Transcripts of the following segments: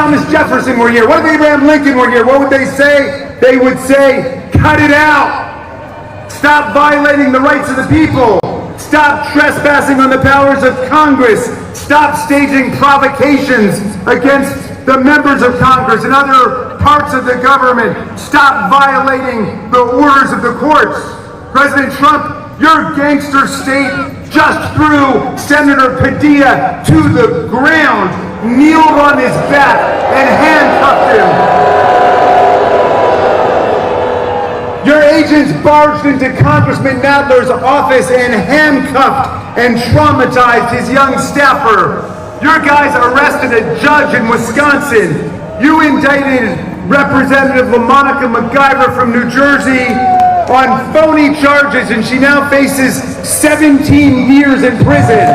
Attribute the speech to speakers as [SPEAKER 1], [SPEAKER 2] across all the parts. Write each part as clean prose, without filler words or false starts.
[SPEAKER 1] Thomas Jefferson were here, what if Abraham Lincoln were here, what would they say? They would say, cut it out. Stop violating the rights of the people. Stop trespassing on the powers of Congress. Stop staging provocations against the members of Congress and other parts of the government. Stop violating the orders of the courts. President Trump, your gangster state just threw Senator Padilla to the ground, kneeled on his back, and handcuffed him. Your agents barged into Congressman Nadler's office and handcuffed and traumatized his young staffer. Your guys arrested a judge in Wisconsin. You indicted Representative LaMonica MacGyver from New Jersey on phony charges, and she now faces 17 years in prison.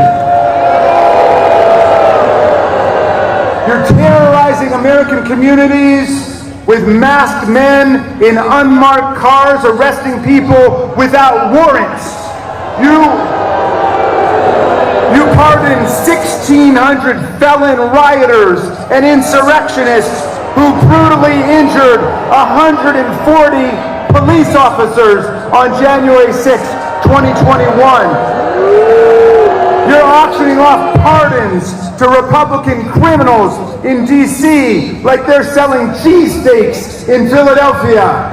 [SPEAKER 1] You're terrorizing American communities with masked men in unmarked cars, arresting people without warrants. You pardoned 1,600 felon rioters and insurrectionists who brutally injured 140 police officers on January 6, 2021. You're auctioning off pardons to Republican criminals in D.C. like they're selling cheesesteaks in Philadelphia.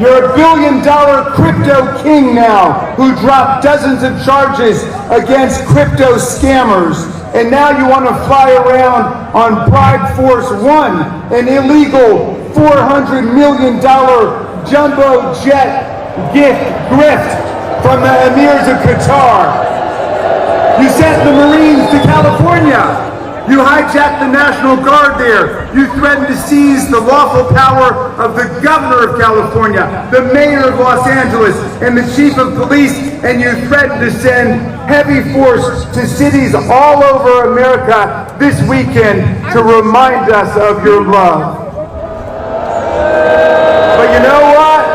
[SPEAKER 1] You're a billion-dollar crypto king now who dropped dozens of charges against crypto scammers. And now you want to fly around on Bribe Force One, an illegal $400 million jumbo jet grift from the emirs of Qatar. You sent the Marines to California. You hijacked the National Guard there. You threatened to seize the lawful power of the governor of California, the mayor of Los Angeles, and the chief of police, and you threatened to send heavy force to cities all over America this weekend to remind us of your love. But you know what?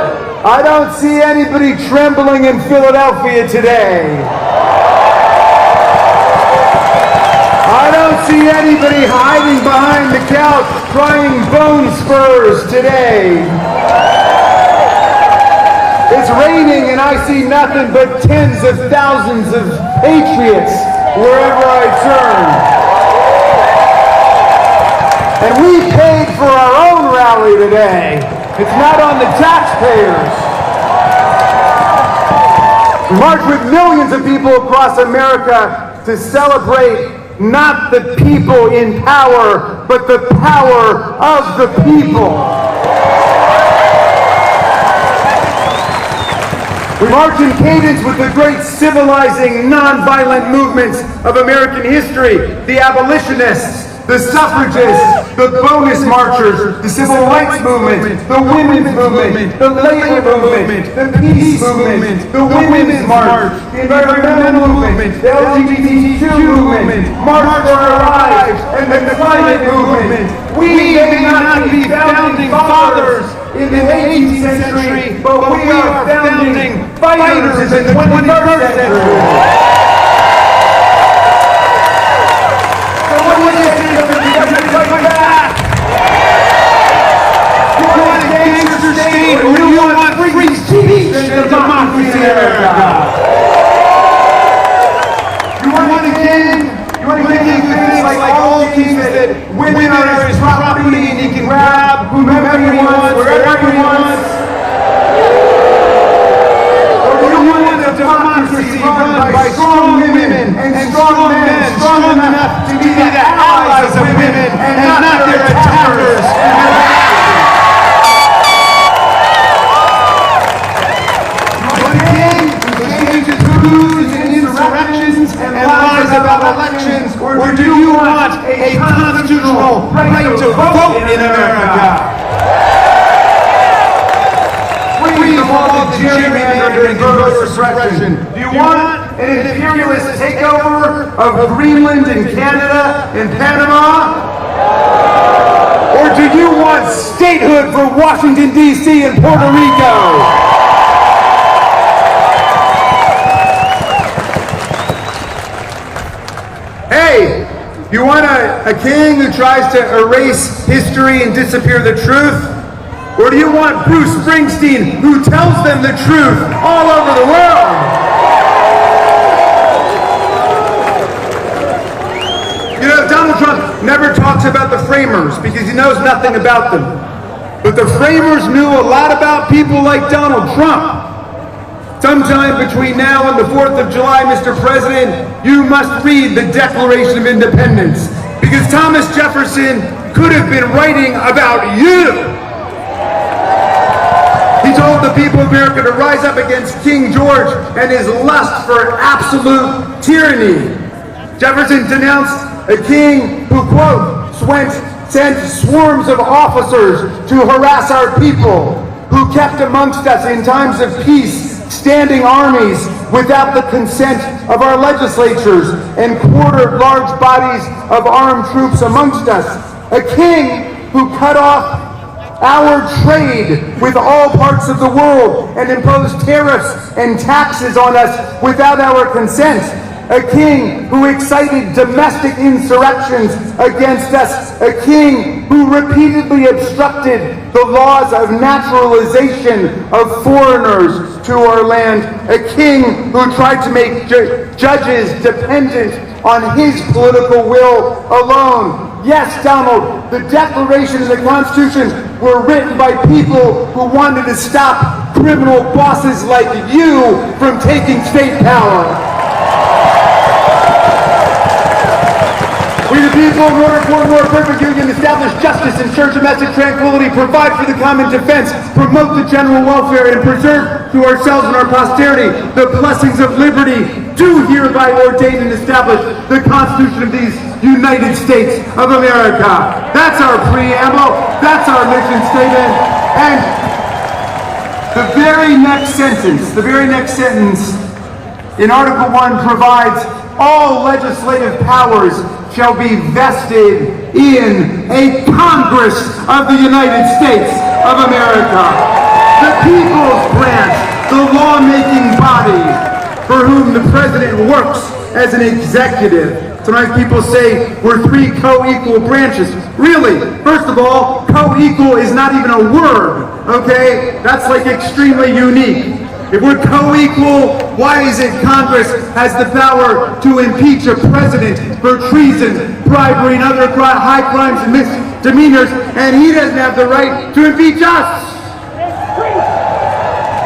[SPEAKER 1] I don't see anybody trembling in Philadelphia today. I don't see anybody hiding behind the couch crying bone spurs today. It's raining and I see nothing but tens of thousands of patriots wherever I turn. And we paid for our own rally today. It's not on the taxpayers. We marched with millions of people across America to celebrate not the people in power, but the power of the people. We march in cadence with the great civilizing, non-violent movements of American history, the abolitionists, the suffragists, the bonus marchers, the civil rights movement, the women's movement, the labor movement, the peace movement, the women's march, the environmental movement, the LGBTQ movement, March for Our Lives, and the climate movement. We may not be founding fathers in the 18th century, but we are founding fighters in the 21st century. You want free speech and democracy in America. You want to give things like all things that women are his property and he can grab whomever he wants, wherever he wants. Or do you want a democracy run by strong women and strong men, strong enough to be the allies of women and not their attackers? About elections, or do you want a constitutional right to vote in America? Free from all the gerrymandering and voter suppression. Do you want an imperialist takeover of Greenland and Canada and Panama? Or do you want statehood for Washington, D.C. and Puerto Rico? Hey, You want a king who tries to erase history and disappear the truth? Or do you want Bruce Springsteen who tells them the truth all over the world? You know, Donald Trump never talks about the framers because he knows nothing about them. But the framers knew a lot about people like Donald Trump. Sometime between now and the 4th of July, Mr. President, you must read the Declaration of Independence, because Thomas Jefferson could have been writing about you. He told the people of America to rise up against King George and his lust for absolute tyranny. Jefferson denounced a king who, quote, sent swarms of officers to harass our people, who kept amongst us in times of peace standing armies without the consent of our legislatures and quartered large bodies of armed troops amongst us. A king who cut off our trade with all parts of the world and imposed tariffs and taxes on us without our consent. A king who excited domestic insurrections against us. A king who repeatedly obstructed the laws of naturalization of foreigners to our land. A king who tried to make judges dependent on his political will alone. Yes, Donald, the Declaration and the Constitution were written by people who wanted to stop criminal bosses like you from taking state power. We the people, in order for a more perfect union, establish justice, ensure domestic tranquility, provide for the common defense, promote the general welfare, and preserve to ourselves and our posterity the blessings of liberty, do hereby ordain and establish the Constitution of these United States of America. That's our preamble, that's our mission statement, and the very next sentence in Article 1 provides all legislative powers shall be vested in a Congress of the United States of America. The people's branch, the lawmaking body for whom the president works as an executive. Sometimes people say we're three co-equal branches. Really, first of all, co-equal is not even a word, okay? That's like extremely unique. If we're co-equal, why is it Congress has the power to impeach a president for treason, bribery, and other high crimes and misdemeanors, and he doesn't have the right to impeach us?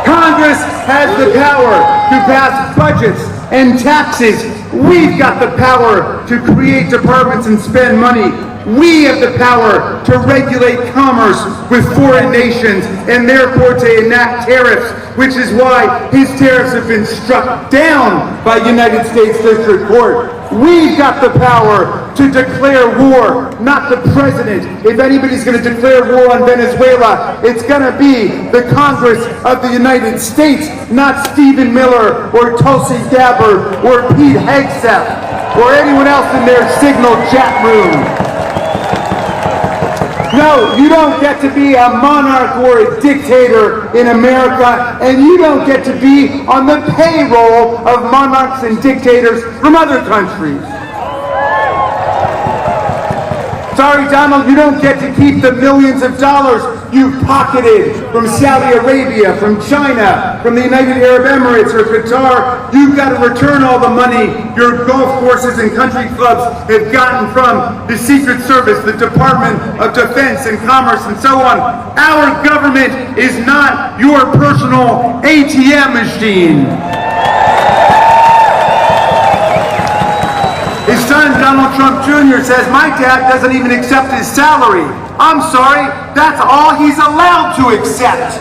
[SPEAKER 1] Congress has the power to pass budgets and taxes. We've got the power to create departments and spend money. We have the power to regulate commerce with foreign nations and therefore to enact tariffs, which is why his tariffs have been struck down by United States District Court. We've got the power to declare war, not the president. If anybody's going to declare war on Venezuela, it's going to be the Congress of the United States, not Stephen Miller or Tulsi Gabbard or Pete Hegseth or anyone else in their Signal chat room. No, you don't get to be a monarch or a dictator in America, and you don't get to be on the payroll of monarchs and dictators from other countries. Sorry, Donald, you don't get to keep the millions of dollars you've pocketed from Saudi Arabia, from China, from the United Arab Emirates or Qatar. You've got to return all the money your golf courses and country clubs have gotten from the Secret Service, the Department of Defense and Commerce, and so on. Our government is not your personal ATM machine. His son, Donald Trump Jr., says, my dad doesn't even accept his salary. I'm sorry, that's all he's allowed to accept.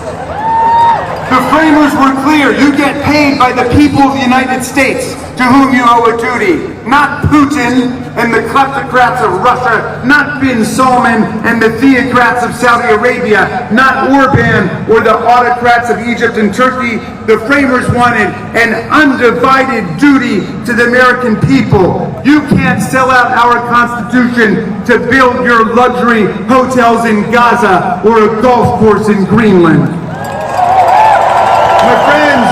[SPEAKER 1] The framers were clear. You get paid by the people of the United States to whom you owe a duty. Not Putin and the kleptocrats of Russia, not bin Salman and the theocrats of Saudi Arabia, not Orban or the autocrats of Egypt and Turkey. The framers wanted an undivided duty to the American people. You can't sell out our Constitution to build your luxury hotels in Gaza or a golf course in Greenland. My friends,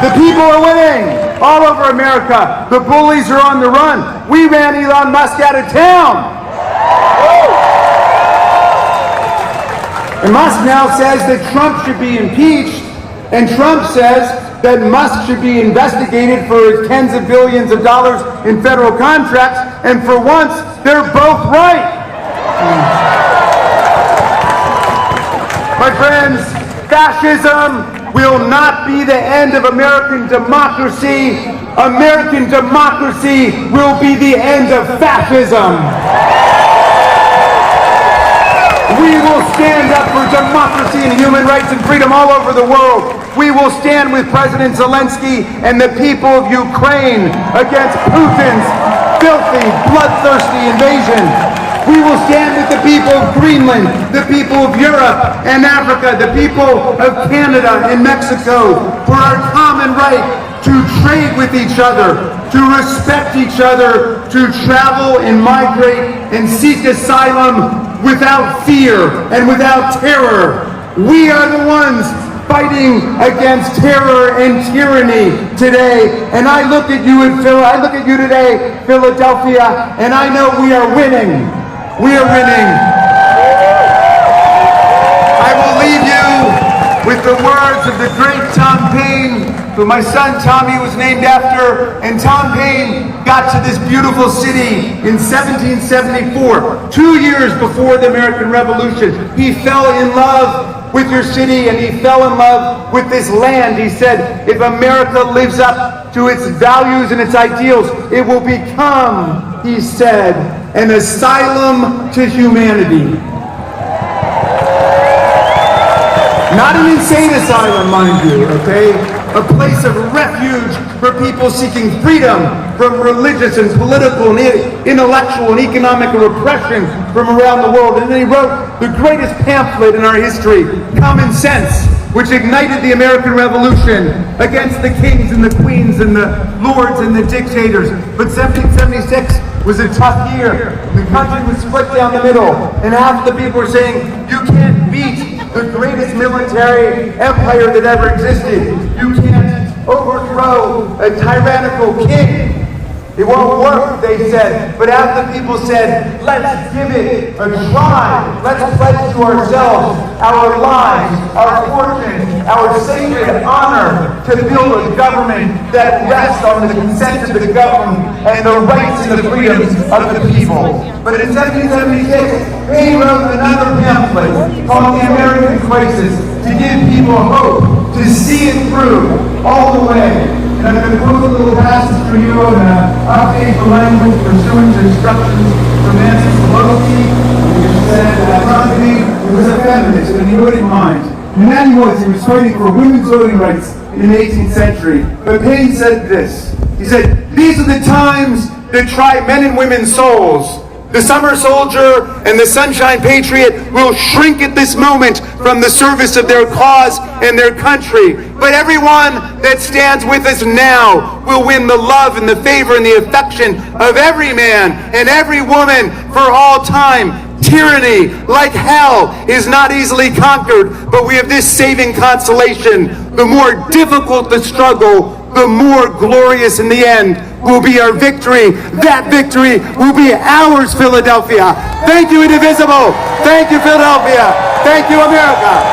[SPEAKER 1] the people are winning. all over America. The bullies are on the run. We ran Elon Musk out of town. And Musk now says that Trump should be impeached, and Trump says that Musk should be investigated for his tens of billions of dollars in federal contracts, and for once, they're both right. My friends, fascism will not be the end of American democracy. American democracy will be the end of fascism. We will stand up for democracy and human rights and freedom all over the world. We will stand with President Zelensky and the people of Ukraine against Putin's filthy, bloodthirsty invasion. We will stand with the people of Greenland, the people of Europe and Africa, the people of Canada and Mexico for our common right to trade with each other, to respect each other, to travel and migrate and seek asylum without fear and without terror. We are the ones fighting against terror and tyranny today. And I look at you today, Philadelphia, and I know we are winning. We are winning. I will leave you with the words of the great Tom Paine, who my son Tommy was named after. And Tom Paine got to this beautiful city in 1774, 2 years before the American Revolution. He fell in love with your city, and he fell in love with this land. He said, if America lives up to its values and its ideals, it will become, he said, an asylum to humanity. Not an insane asylum, mind you, okay? A place of refuge for people seeking freedom from religious and political and intellectual and economic repression from around the world. And then he wrote the greatest pamphlet in our history, Common Sense, which ignited the American Revolution against the kings and the queens and the lords and the dictators. But 1776 was a tough year. The country was split down the middle, and half the people were saying, you can't beat the greatest military empire that ever existed. You can't overthrow a tyrannical king. It won't work, they said. But half the people said, let's give it a try. Let's pledge to ourselves our lives, our fortune, our sacred honor to build a government that rests on the consent of the governed and the rights and the freedoms of the people. But in 1776, Paine wrote another pamphlet called The American Crisis to give people hope, to see it through all the way. And I'm going to quote a little passage for you and update the language pursuant to instructions from Nancy Pelosi, who said that Trump was a feminist, and he wouldn't mind. And that he was fighting for women's voting rights in the 18th century. But Paine said this. He said, these are the times that try men and women's souls. The summer soldier and the sunshine patriot will shrink at this moment from the service of their cause and their country. But everyone that stands with us now will win the love and the favor and the affection of every man and every woman for all time. Tyranny, like hell, is not easily conquered, but we have this saving consolation. The more difficult the struggle, the more glorious in the end will be our victory. That victory will be ours, Philadelphia. Thank you, Indivisible. Thank you, Philadelphia. Thank you, America.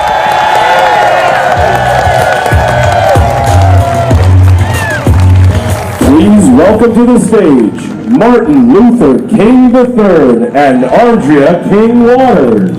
[SPEAKER 2] Please welcome to the stage Martin Luther King III and Andrea King Waters.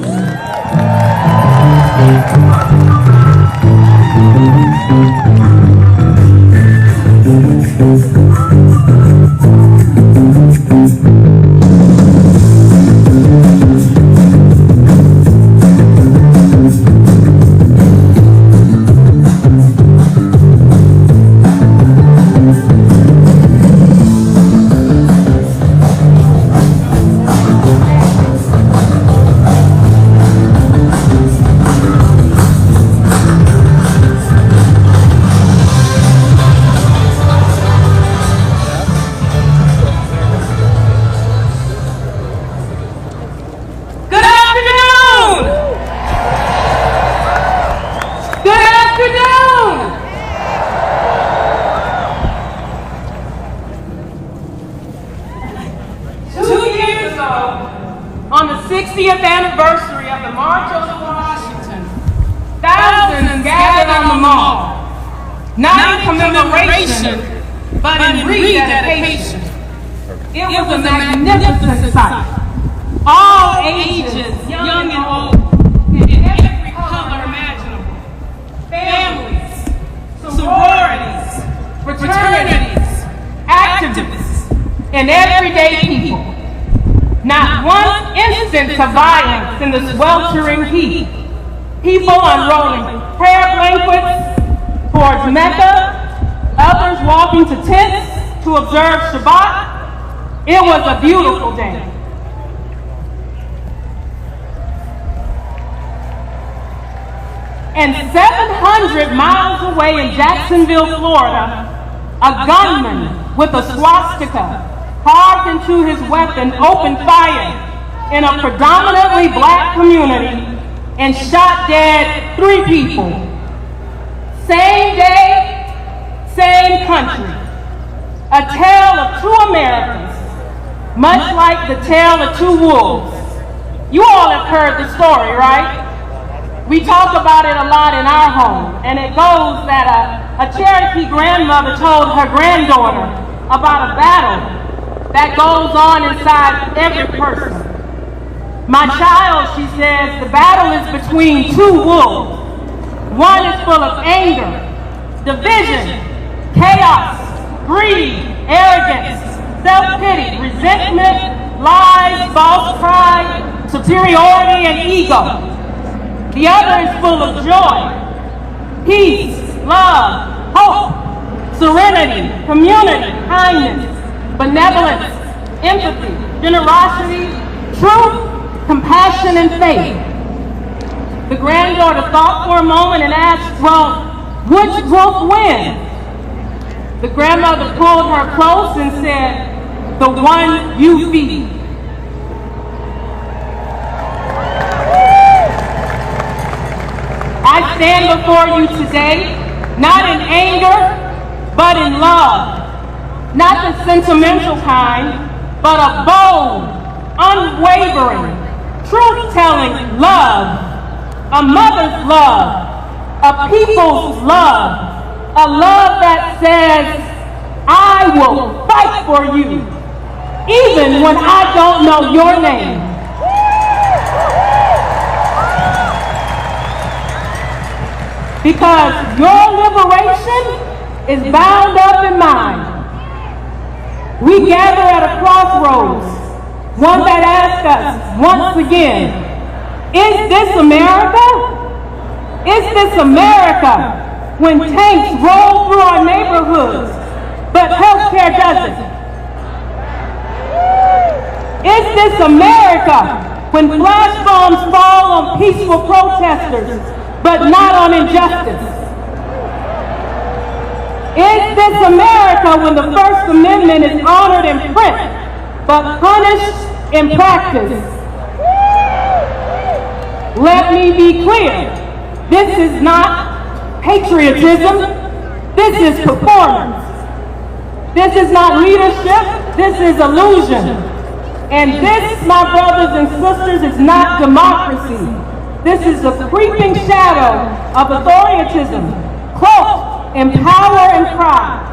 [SPEAKER 3] 60th anniversary of the March on Washington, thousands gathered on the Mall, not in commemoration, but in rededication. It was a magnificent sight. All ages, young and old, in every color imaginable. Families, sororities, fraternities, activists, and everyday people. Not one instance of violence in the sweltering heat. People unrolling prayer blankets towards Mecca, others walking to tents to observe Shabbat. It was a beautiful day. And 700 miles away in Jacksonville, Florida, a gunman with a swastika carved into his weapon opened fire in a predominantly black community and shot dead 3 people. Same day, same country. A tale of 2 Americas, much like the tale of 2 wolves. You all have heard the story, right? We talk about it a lot in our home, and it goes that a Cherokee grandmother told her granddaughter about a battle that goes on inside every person. My child, she says, the battle is between 2 wolves. One is full of anger, division, chaos, greed, arrogance, self-pity, resentment, lies, false pride, superiority, and ego. The other is full of joy, peace, love, hope, serenity, community, kindness, benevolence, empathy, generosity, truth, compassion, and faith. The granddaughter thought for a moment and asked, well, which wolf wins? The grandmother pulled her close and said, the one you feed. I stand before you today, not in anger, but in love. Not the sentimental kind, but a bold, unwavering, truth-telling love. A mother's love, a people's love, a love that says, I will fight for you, even when I don't know your name. Because your liberation is bound up in mine. We gather at a crossroads, one that asks us once again, is this America? Is this America when tanks roll through our neighborhoods, but healthcare doesn't? Is this America when flash bombs fall on peaceful protesters, but not on injustice? Is this America when the First Amendment is honored in print, but punished in practice? Let me be clear. This is not patriotism. This is performance. This is not leadership. This is illusion. And this, my brothers and sisters, is not democracy. This is the creeping shadow of authoritarianism, cloaked in power and pride.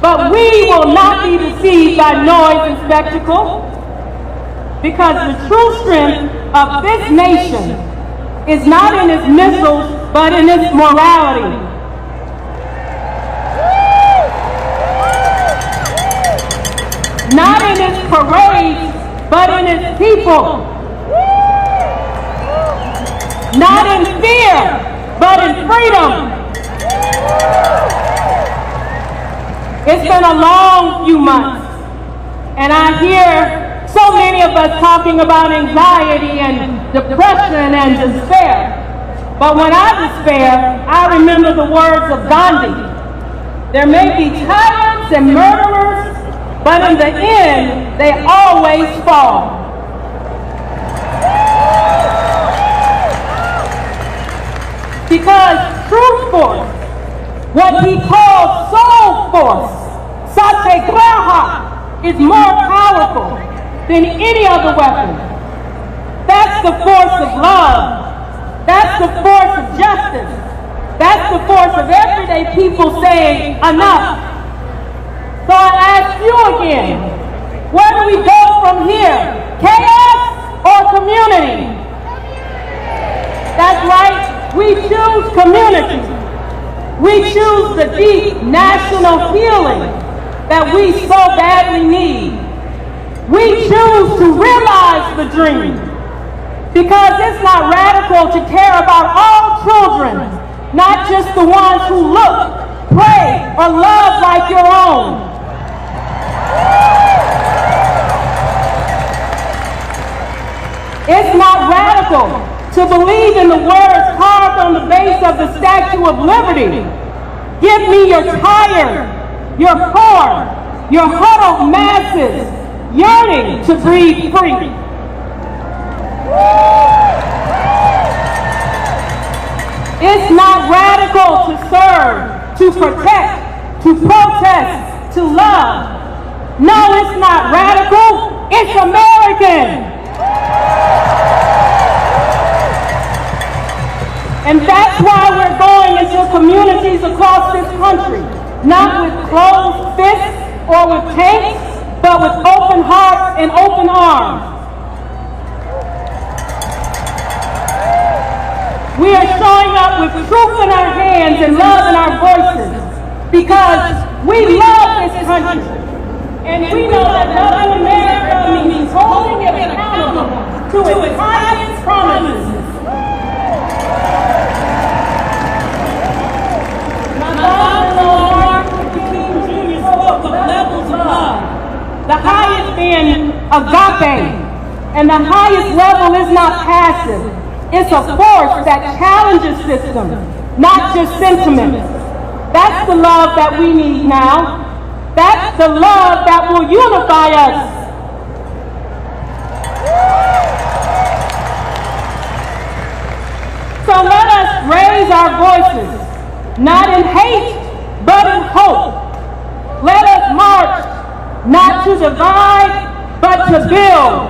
[SPEAKER 3] But we will not be deceived by noise and spectacle, because the true strength of this nation is not in its missiles, but in its morality. Not in its parades, but in its people. Not in fear, but in freedom. It's been a long few months, and I hear so many of us talking about anxiety and depression and despair. But when I despair, I remember the words of Gandhi. There may be tyrants and murderers, but in the end, they always fall. Because true force, what he calls soul force, satyagraha, is more powerful than any other weapon. the force of love. That's the force of justice. That's the force of everyday people saying enough. So I ask you again, where do we go from here? Chaos or community? That's right, we choose community. We choose the deep national healing that we so badly need. We choose to realize the dream, because it's not radical to care about all children, not just the ones who look, pray, or love like your own. It's not radical to believe in the words carved on the base of the Statue of Liberty. Give me your tired, your poor, your huddled masses yearning to breathe free. It's not radical to serve, to protect, to protest, to love. No, it's not radical, it's American. And that's why we're going into communities across this country, not with closed fists or with tanks, but with open hearts and open arms. We are showing up with truth in our hands and love in our voices, because we love this country. And we know that loving America means holding it accountable to its highest promises. My father-in-law, Martin Luther King Jr., spoke of levels of love. The highest being agape, and the highest level is not passive. It's a force that challenges systems, not just sentiment. That's the love that we need now. That's the love that will unify us. So let us raise our voices, not in hate, but in hope. Let us march, not to divide, but to build.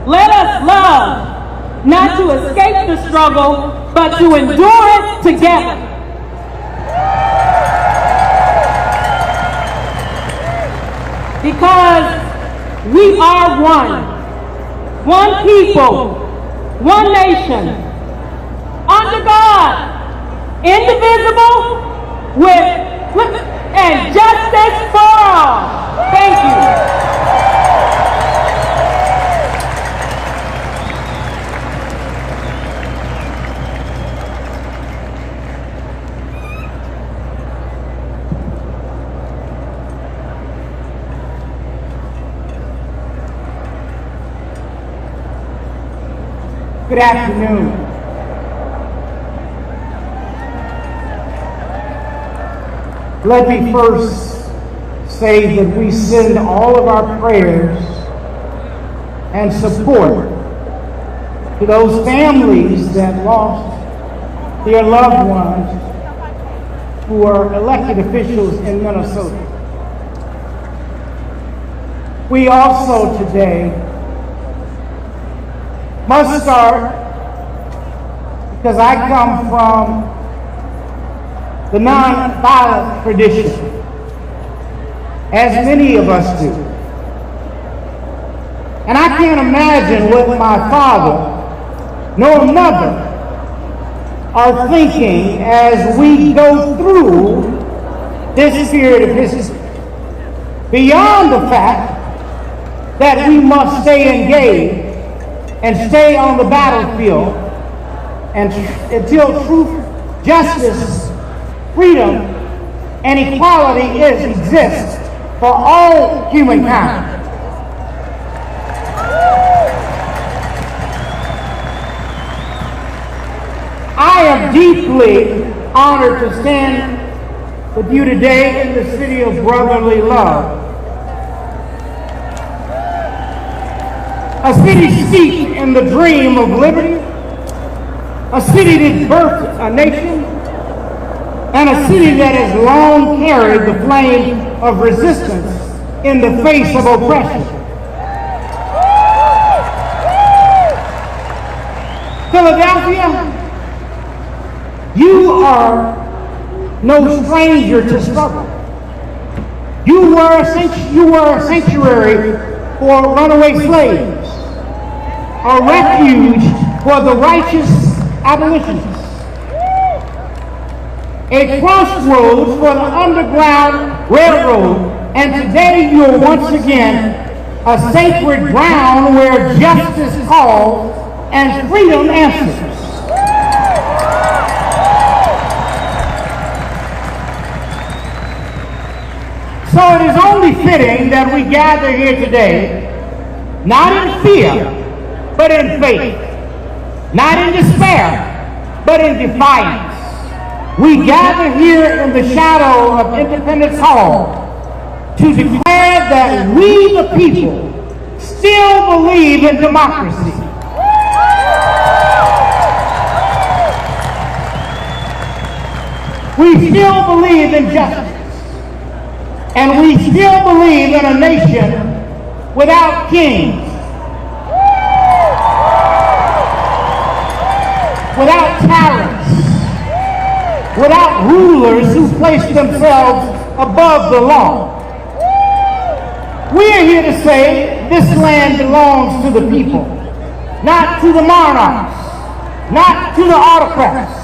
[SPEAKER 3] Let us love, not to escape the struggle, but to endure it together. Because we are one people, one nation, under God, indivisible, and justice for all. Thank you.
[SPEAKER 4] Good afternoon. Let me first say that we send all of our prayers and support to those families that lost their loved ones who are elected officials in Minnesota. We also today must start, because I come from the nonviolent tradition, as many of us do. And I can't imagine what my father nor mother are thinking as we go through this period of history. Beyond the fact that we must stay engaged and stay on the battlefield and until truth, justice, freedom, and equality exists for all humankind. I am deeply honored to stand with you today in the city of brotherly love. A city steeped in the dream of liberty, a city that birthed a nation, and a city that has long carried the flame of resistance in the face of oppression. Philadelphia, you are no stranger to struggle. You were a sanctuary for runaway slaves, a refuge for the righteous abolitionists, a crossroads for the Underground Railroad, and today you are once again a sacred ground where justice calls and freedom answers. So it is only fitting that we gather here today, not in fear, but in faith, not in despair, but in defiance. We gather here in the shadow of Independence Hall to declare that we, the people, still believe in democracy. We still believe in justice. And we still believe in a nation without kings, without tyrants, without rulers who place themselves above the law. We are here to say this land belongs to the people, not to the monarchs, not to the autocrats,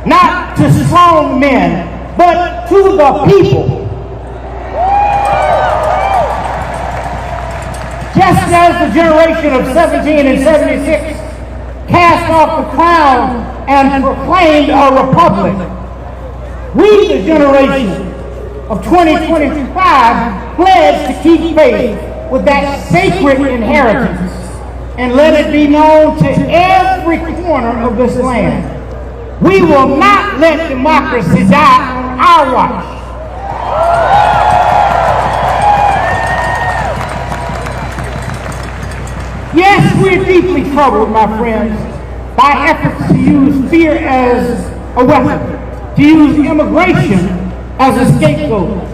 [SPEAKER 4] not to strong men, but to the people. Just as the generation of 1776 cast off the crown and proclaimed a republic, we, the generation of 2025, pledge to keep faith with that sacred inheritance and let it be known to every corner of this land. We will not let democracy die on our watch. Yes, we're deeply troubled, my friends, by efforts to use fear as a weapon, to use immigration as a scapegoat,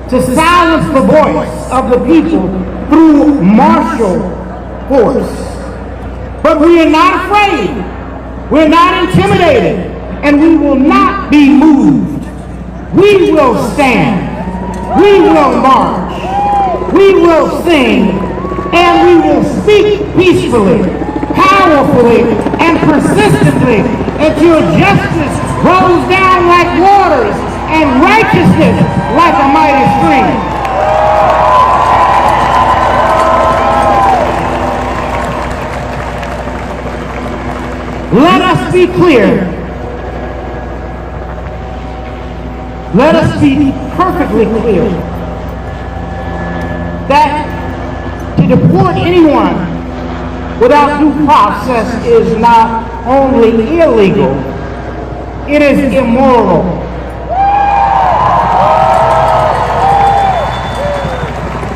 [SPEAKER 4] to silence the voice of the people through martial force. But we are not afraid, we're not intimidated, and we will not be moved. We will stand, we will march, we will sing, and we will speak peacefully, powerfully, and persistently until justice rolls down like waters and righteousness like a mighty stream. Let us be clear. Let us be perfectly clear that to deport anyone without due process is not only illegal, it is immoral.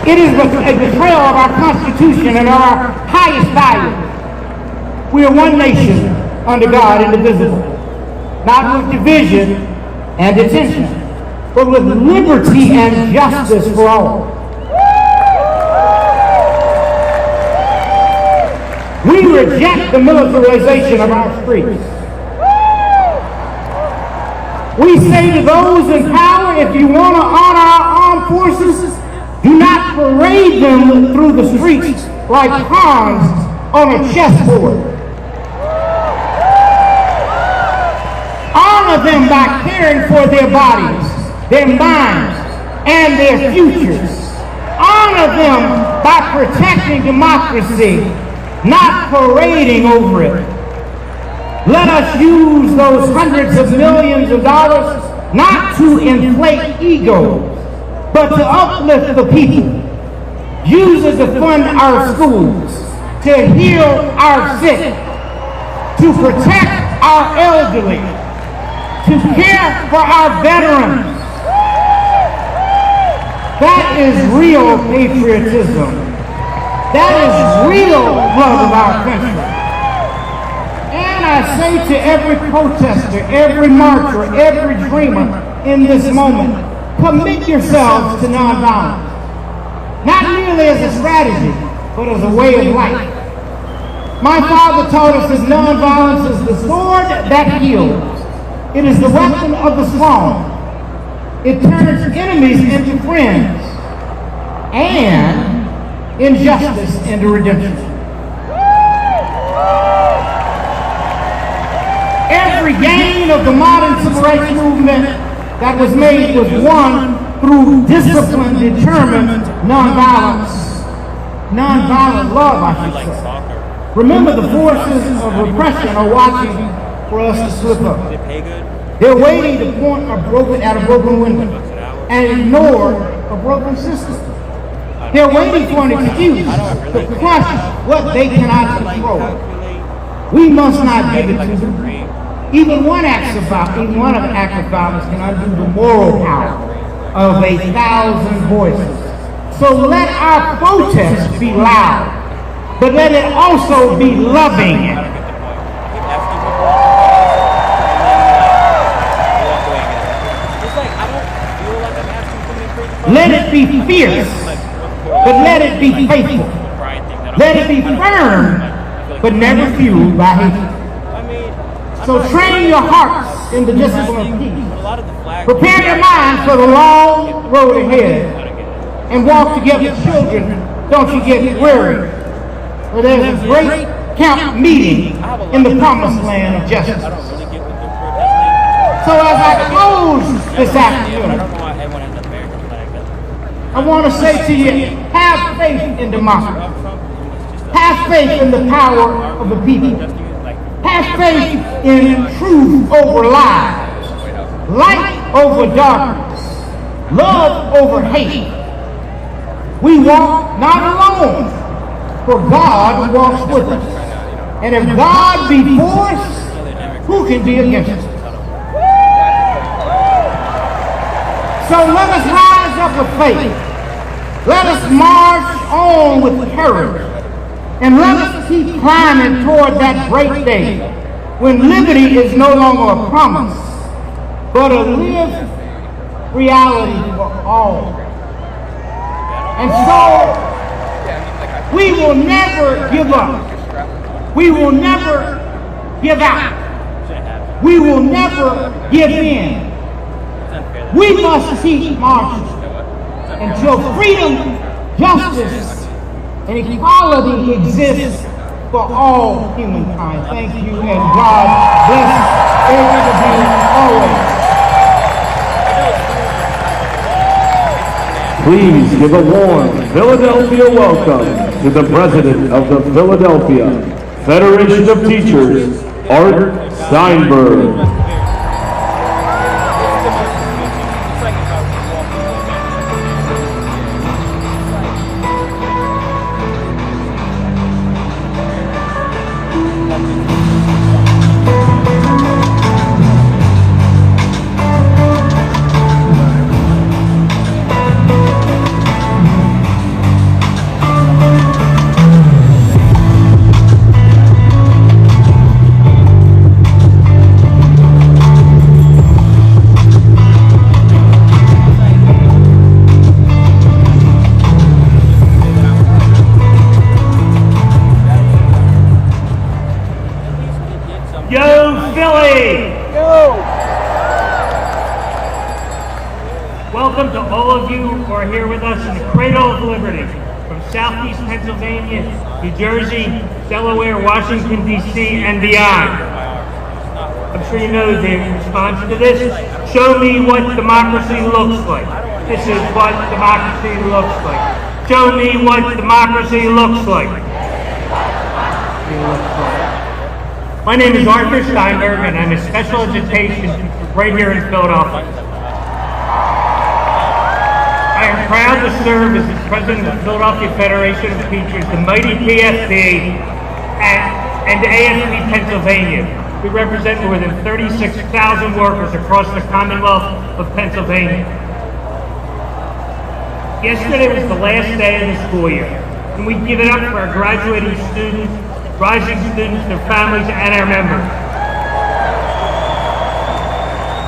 [SPEAKER 4] It is a betrayal of our Constitution and our highest value. We are one nation under God, indivisible, not with division and detention, but with liberty and justice for all. We reject the militarization of our streets. We say to those in power, if you want to honor our armed forces, do not parade them through the streets like pawns on a chessboard. Honor them by caring for their bodies, their minds, and their futures. Honor them by protecting democracy, not parading over it. Let us use those hundreds of millions of dollars not to inflate egos, but to uplift the people. Use it to fund our schools, to heal our sick, to protect our elderly, to care for our veterans. That is real patriotism. That is real love of our country. And I say to every protester, every marcher, every dreamer in this moment, commit yourselves to nonviolence. Not merely as a strategy, but as a way of life. My father taught us that nonviolence is the sword that heals. It is the weapon of the strong. It turns enemies into friends and injustice into redemption. Every gain of the modern civil rights movement that was made was won through discipline, determined nonviolence. Nonviolent love, I should say. Remember, the forces of repression are watching for us to slip up. They're waiting to point at a broken window and ignore a broken system. They're waiting for an excuse to crush what they cannot control. We must not give it to them. Even one act of violence can undo the moral power of 1,000 voices. So let our protest be loud, but let it also be loving. Let it be fierce, but let it be faithful. Let it be firm, but never fueled by hatred. So train your hearts in the discipline of peace. Prepare your minds for the long road ahead. And walk together, children. Don't you get weary. For there's a great camp meeting in the promised land of justice. So as I close this afternoon, I want to say to you, have faith in democracy. Have faith in the power of the people. Have faith in truth over lies, light over darkness, love over hate. We walk not alone, for God walks with us. And if God be for us, who can be against us? So let us rise up with faith. Let us march on with courage. And let us keep climbing toward that great day when liberty is no longer a promise, but a lived reality for all. And so, we will never give up. We will never give out. We will never give in. We must keep marching until freedom, justice, and equality exists for all humankind. Thank you, and God bless every of you always.
[SPEAKER 2] Please give a warm Philadelphia welcome to the President of the Philadelphia Federation of Teachers, Art Steinberg.
[SPEAKER 5] Welcome to all of you who are here with us in the cradle of liberty, from Southeast Pennsylvania, New Jersey, Delaware, Washington, D.C., and beyond. I'm sure you know the response to this. Show me what democracy looks like. This is what democracy looks like. Show me what democracy looks like. My name is Arthur Steinberg, and I'm a special education right here in Philadelphia. I am proud to serve as the president of the Philadelphia Federation of Teachers, the mighty PFT, and AFP Pennsylvania. We represent more than 36,000 workers across the Commonwealth of Pennsylvania. Yesterday was the last day of the school year, and we give it up for our graduating students, rising students, their families, and our members.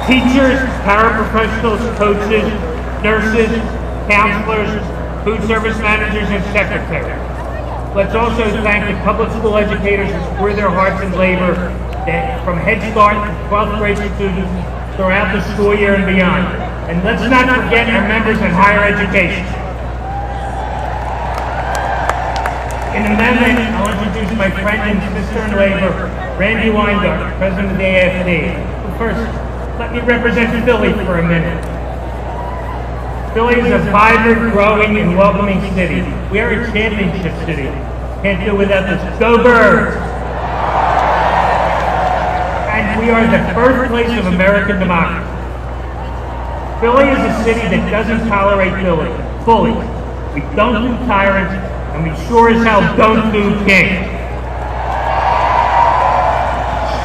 [SPEAKER 5] Teachers, paraprofessionals, coaches, nurses, counselors, food service managers, and secretaries. Let's also thank the public school educators who pour their hearts and labor from Head Start to 12th grade students throughout the school year and beyond. And let's not forget our members in higher education. In a moment, I'll introduce my friend and sister in labor, Randy Weingart, president of the AFD. But first, let me represent Philly for a minute. Philly is a vibrant, growing, and welcoming city. We are a championship city. Can't do without this. Go Birds! And we are the birthplace of American democracy. Philly is a city that doesn't tolerate bullies. We don't do tyrants, and we sure as hell don't do kings.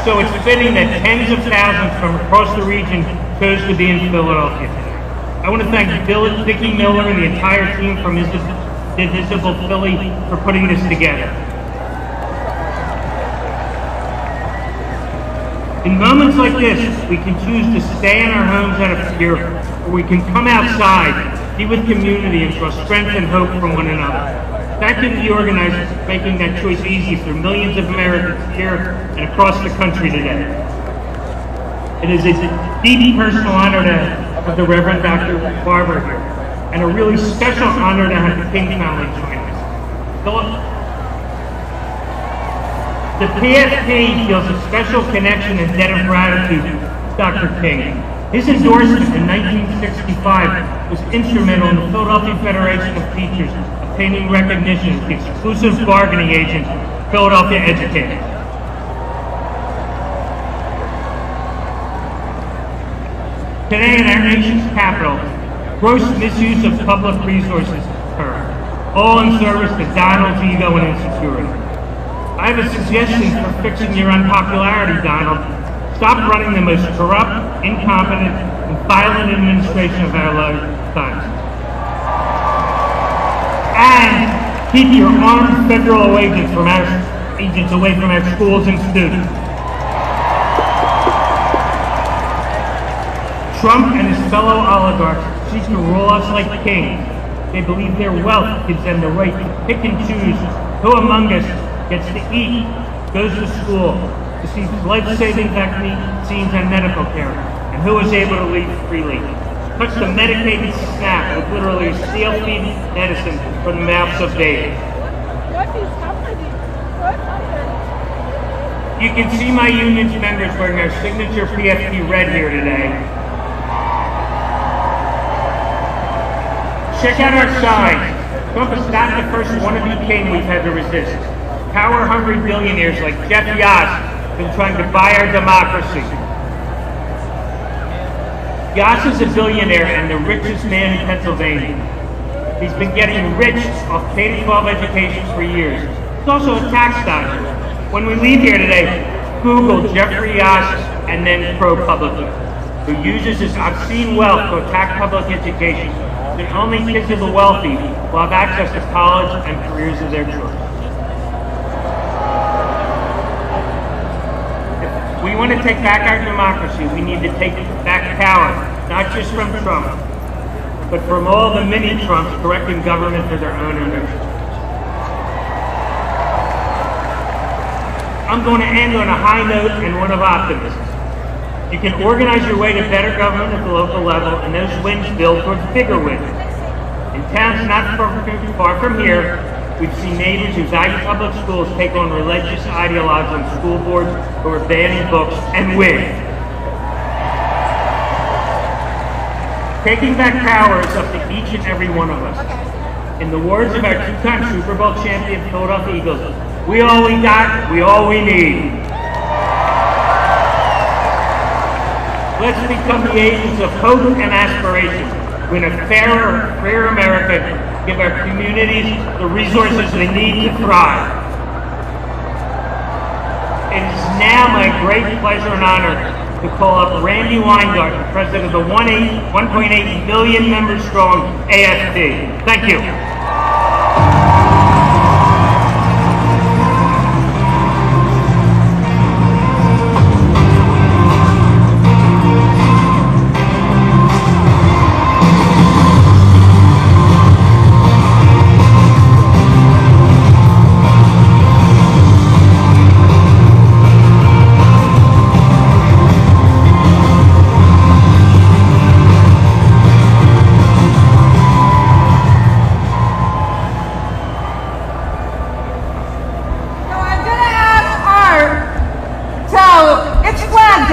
[SPEAKER 5] So it's fitting that tens of thousands from across the region chose to be in Philadelphia. I want to thank Vicki Miller and the entire team from Divisible Philly for putting this together. In moments like this, we can choose to stay in our homes out of fear, or we can come outside, be with community, and draw strength and hope from one another. Thank you to the organizers for making that choice easy for millions of Americans here and across the country today. It is a deep personal honor to have the Reverend Dr. Barber here, and a really special honor to have the King family join us. The PFP feels a special connection and debt of gratitude to Dr. King. His endorsement in 1965 was instrumental in the Philadelphia Federation of Teachers obtaining recognition as the exclusive bargaining agent of Philadelphia educators. Today in our nation's capital, gross misuse of public resources occur, all in service to Donald's ego and insecurity. I have a suggestion for fixing your unpopularity, Donald. Stop running the most corrupt, incompetent, and violent administration of our lifetimes. And keep your armed federal agents away from our schools and students. Trump and his fellow oligarchs seek to rule us like kings. They believe their wealth gives them the right to pick and choose who among us gets to eat, goes to school, receives life-saving vaccines and medical care, and who is able to leave freely. Touch the medicated SNAP with literally steal-feed medicine from the mouths of babes. You can see my union's members wearing our signature PFP red here today. Check out our signs. Trump is not the first wannabe king we've had to resist. Power-hungry billionaires like Jeff Yass have been trying to buy our democracy. Yass is a billionaire and the richest man in Pennsylvania. He's been getting rich off K-12 education for years. He's also a tax dodger. When we leave here today, Google Jeffrey Yass and then ProPublica, who uses his obscene wealth to attack public education. That only kids of the wealthy will have access to college and careers of their choice. If we want to take back our democracy, we need to take back power, not just from Trump, but from all the mini-Trumps correcting government for their own ownership. I'm going to end on a high note and one of optimism. You can organize your way to better government at the local level, and those wins build towards bigger wins. In towns not far from here, we've seen neighbors who value public schools take on religious ideologues on school boards who are banning books and win. Taking back power is up to each and every one of us. In the words of our two-time Super Bowl champion Philadelphia Eagles, we all we got, we all we need. Let's become the agents of hope and aspiration. Win a fairer, freer America, give our communities the resources they need to thrive. It is now my great pleasure and honor to call up Randy Weingart, president of the 1.8 million member strong AFD. Thank you.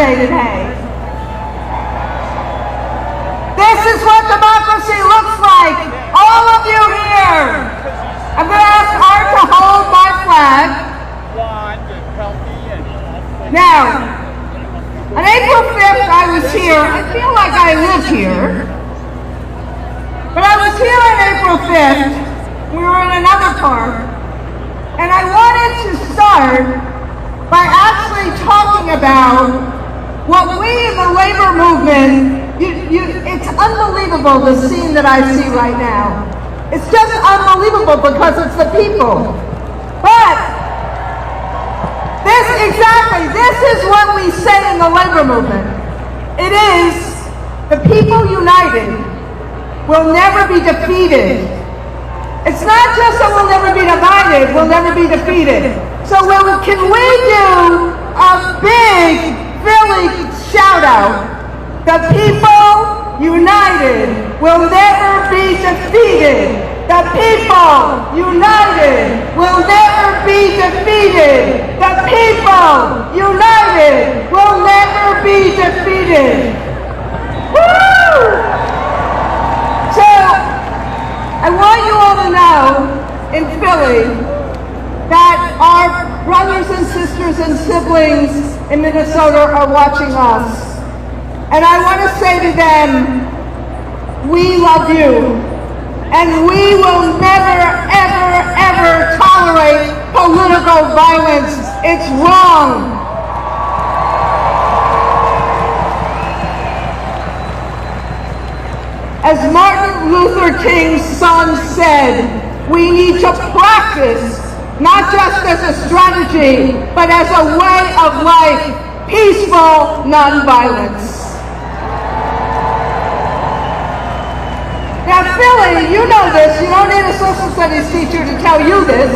[SPEAKER 6] say today. This is what democracy looks like. All of you here. I'm going to ask Art to hold my flag. Now, on April 5th, I was here. I feel like I live here. But I was here on April 5th. We were in another park. And I wanted to start by actually talking about what we in the labor movement, it's unbelievable, the scene that I see right now. It's just unbelievable because it's the people. But this is what we say in the labor movement. It is the people united will never be defeated. It's not just that we'll never be divided, we'll never be defeated. So can we do a big Philly shout out? The people united will never be defeated. The people united will never be defeated. The people united will never be defeated. Woo! So, I want you all to know in Philly that our brothers and sisters and siblings in Minnesota are watching us. And I want to say to them, we love you. And we will never, ever, ever tolerate political violence. It's wrong. As Martin Luther King's son said, we need to practice, not just as a strategy, but as a way of life, peaceful nonviolence. Now, Philly, you know this. You don't need a social studies teacher to tell you this.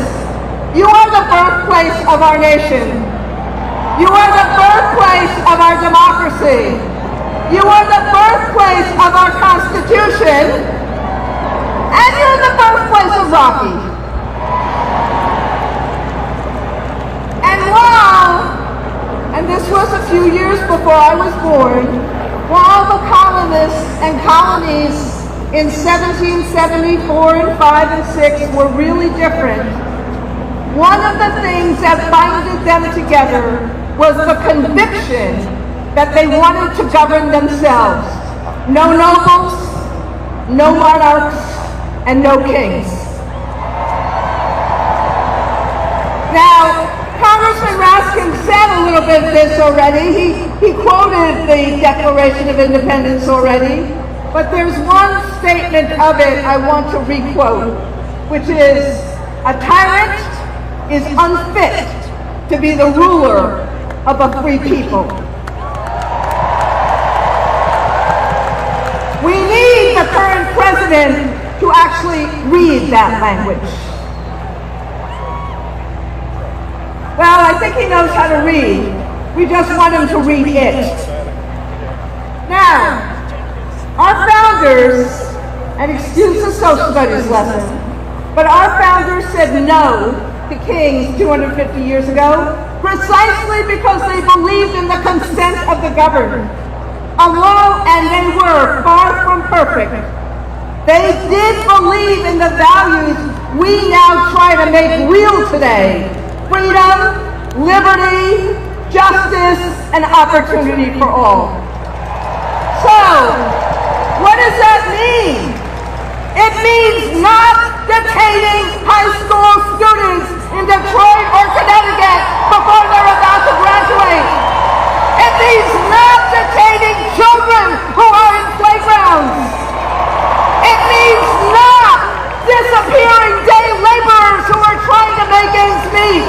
[SPEAKER 6] You are the birthplace of our nation. You are the birthplace of our democracy. You are the birthplace of our Constitution. And you're the birthplace of Rocky. And this was a few years before I was born, while the colonists and colonies in 1774 and 5 and 6 were really different. One of the things that binded them together was the conviction that they wanted to govern themselves. No nobles, no monarchs, and no kings. Now, Congressman Raskin said a little bit of this already. He quoted the Declaration of Independence already. But there's one statement of it I want to requote, which is, a tyrant is unfit to be the ruler of a free people. We need the current president to actually read that language. Well, I think he knows how to read. We just want him to read it. Now, our founders, and excuse the social studies lesson, but our founders said no to kings 250 years ago, precisely because they believed in the consent of the governed. Although, and they were far from perfect, they did believe in the values we now try to make real today: freedom, liberty, justice, and opportunity for all. So, what does that mean? It means not detaining high school students in Detroit or Connecticut before they're about to graduate. It means not detaining children who are in playgrounds. It means not disappearing day laborers who are trying to make ends meet.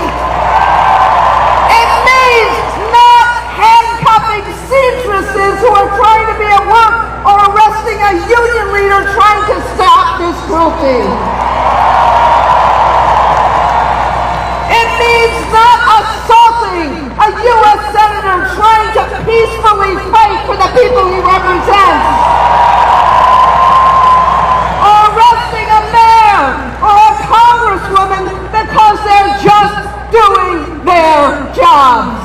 [SPEAKER 6] It means not handcuffing seamstresses who are trying to be at work or arresting a union leader trying to stop this cruelty. It means not assaulting a U.S. senator trying to peacefully fight for the people he represents. Or arresting a mayor or a congresswoman because they're just doing their jobs.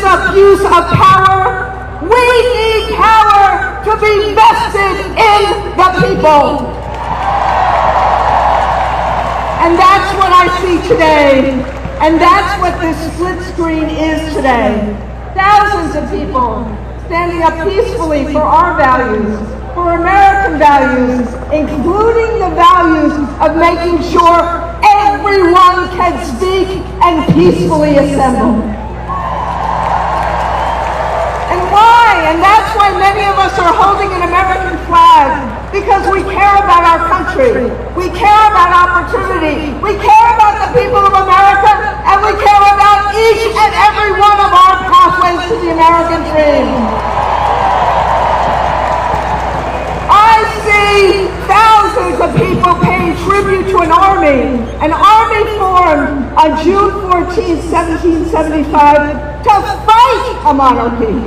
[SPEAKER 6] abuse of power. We need power to be vested in the people. And that's what I see today. And that's what this split screen is today. Thousands of people standing up peacefully for our values, for American values, including the values of making sure everyone can speak and peacefully assemble. And why? And that's why many of us are holding an American flag, because we care about our country. We care about opportunity. We care about the people of America, and we care about each and every one of our pathways to the American dream. I see thousands of people paying tribute to an army formed on June 14, 1775, to fight a monarchy.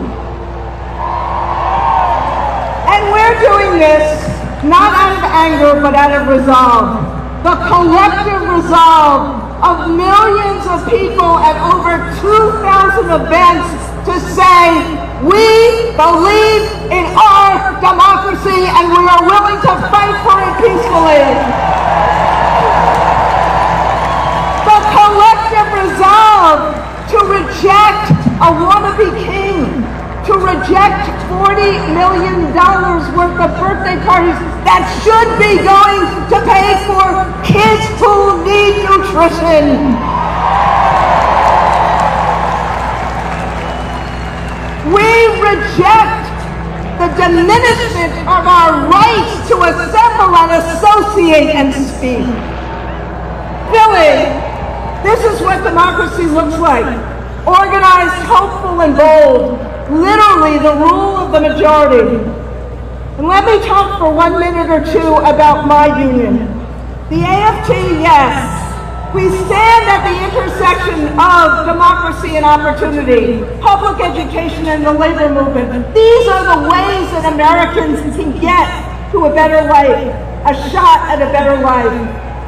[SPEAKER 6] And we're doing this not out of anger, but out of resolve. The collective resolve of millions of people at over 2,000 events to say, we believe in our democracy and we are willing to fight for it peacefully. The collective resolve to reject a wannabe king, to reject $40 million worth of birthday parties that should be going to pay for kids who need nutrition. We reject the diminishment of our rights to assemble and associate and speak. Philly, this is what democracy looks like. Organized, hopeful, and bold. Literally the rule of the majority. And let me talk for 1 minute or two about my union. The AFT, yes. We stand at the intersection of democracy and opportunity, public education and the labor movement. These are the ways that Americans can get to a better life, a shot at a better life.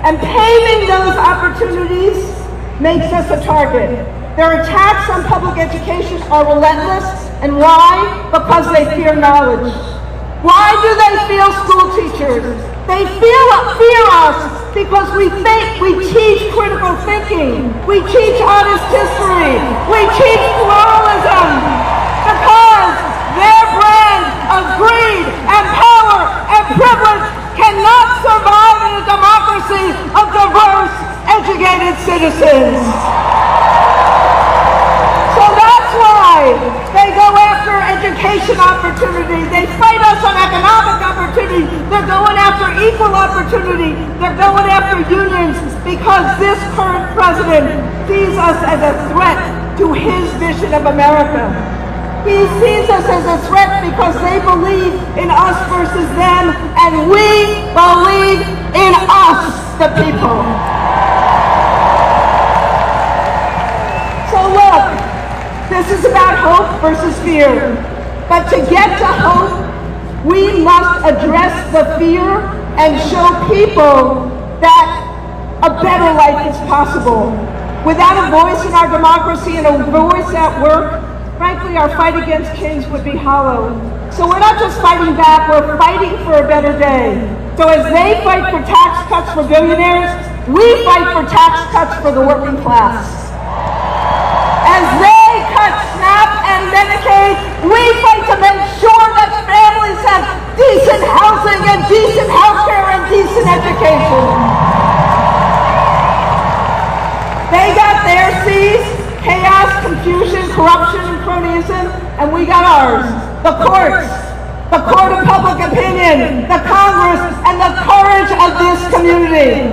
[SPEAKER 6] And paving those opportunities makes us a target. Their attacks on public education are relentless. And why? Because they fear knowledge. Why do they fear school teachers? They fear us because we teach critical thinking. We teach honest history. We teach pluralism. Because their brand of greed and power and privilege cannot survive in a democracy of diverse, educated citizens. So that's why they go after education opportunity. They fight us on economic opportunity. They're going after equal opportunity. They're going after unions because this current president sees us as a threat to his vision of America. He sees us as a threat because they believe in us versus them, and we believe in us, the people. So look, this is about hope versus fear. But to get to hope, we must address the fear and show people that a better life is possible. Without a voice in our democracy and a voice at work, frankly, our fight against kings would be hollow. So we're not just fighting back, we're fighting for a better day. So as they fight for tax cuts for billionaires, we fight for tax cuts for the working class. As they cut SNAP and Medicaid, we fight to make sure that families have decent housing and decent health care and decent education. They got their C's, chaos, confusion, corruption, and cronyism, and we got ours. The courts, the court of public opinion, the Congress, and the courage of this community.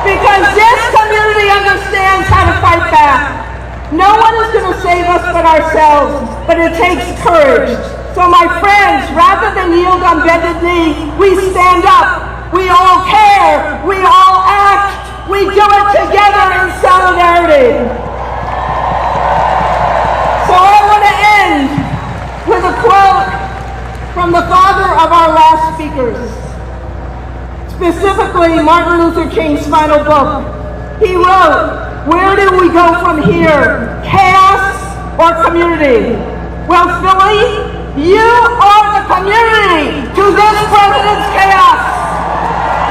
[SPEAKER 6] Because this community understands how to fight back. No one is going to save us but ourselves, but it takes courage. So my friends, rather than yield on bended knee, we stand up. We all care. We all act. We do it together in solidarity. So I want to end with a quote from the father of our last speakers. Specifically, Martin Luther King's final book. He wrote, Where do we go from here? Chaos or community? Well, Philly, you are the community to this president's chaos.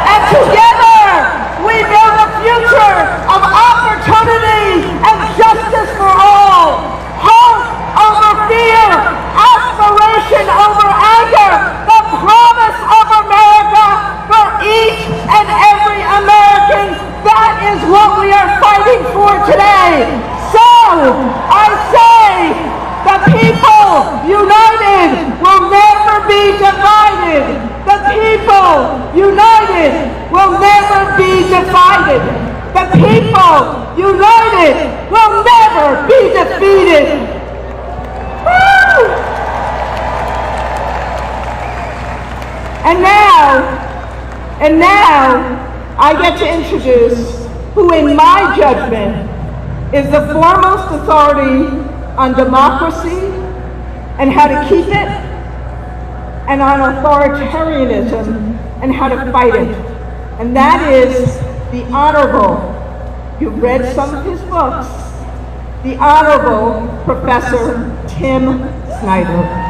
[SPEAKER 6] And together, we build a future of opportunity and justice for all. Hope over fear, aspiration over anger, the promise of America for each and every American. That is what we are fighting for today. So, I say, the people united will never be divided. The people united will never be divided. The people united will never be defeated. Woo! And now, I get to introduce who, in my judgment, is the foremost authority on democracy and how to keep it, and on authoritarianism and how to fight it. And that is the Honorable, you've read some of his books, the Honorable Professor Tim Snyder.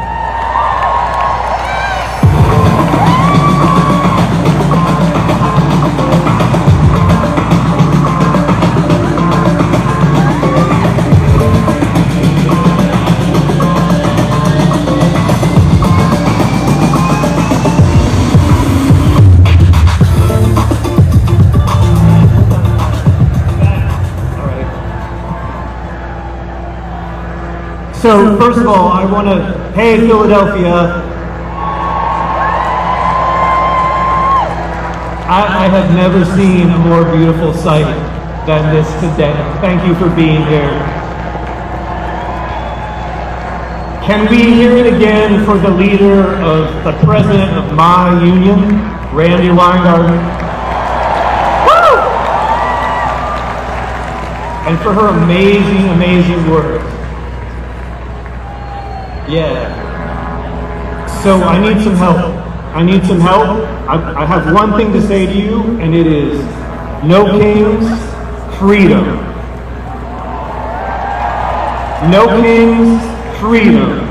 [SPEAKER 7] So first of all, I want to, hey Philadelphia, I have never seen a more beautiful sight than this today. Thank you for being here. Can we hear it again for the leader of the president of my union, Randy Weingarten? Woo! And for her amazing, amazing words. Yeah. So I need some help. I need some help. I have one thing to say to you, and it is no kings, freedom. No kings, freedom.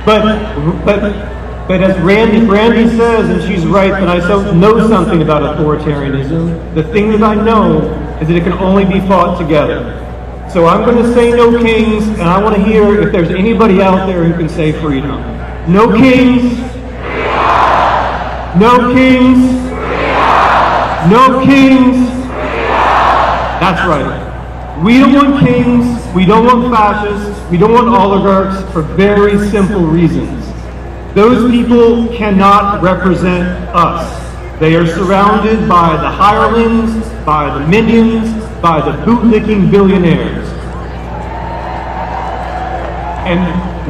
[SPEAKER 7] But as Randy says, and she's right, that I know something about authoritarianism. The thing that I know is that it can only be fought together. So I'm going to say no kings, and I want to hear if there's anybody out there who can say freedom. No kings. No kings. No kings. That's right. We don't want kings. We don't want fascists. We don't want oligarchs for very simple reasons. Those people cannot represent us. They are surrounded by the hirelings, by the minions, by the bootlicking billionaires. And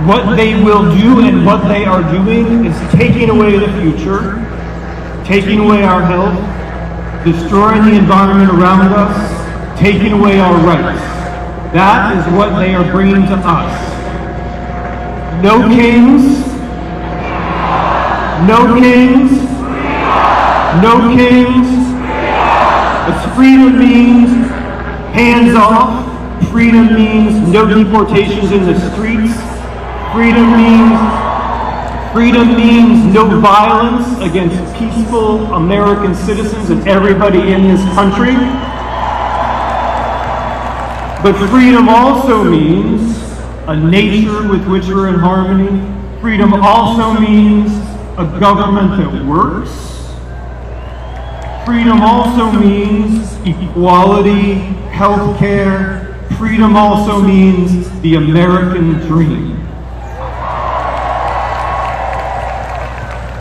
[SPEAKER 7] what they will do and what they are doing is taking away the future, taking away our health, destroying the environment around us, taking away our rights. That is what they are bringing to us. No kings, no kings, no kings. But freedom means hands off. Freedom means no deportations in the streets. Freedom means no violence against peaceful American citizens and everybody in this country. But freedom also means a nature with which we're in harmony. Freedom also means a government that works. Freedom also means equality, health care. Freedom also means the American dream.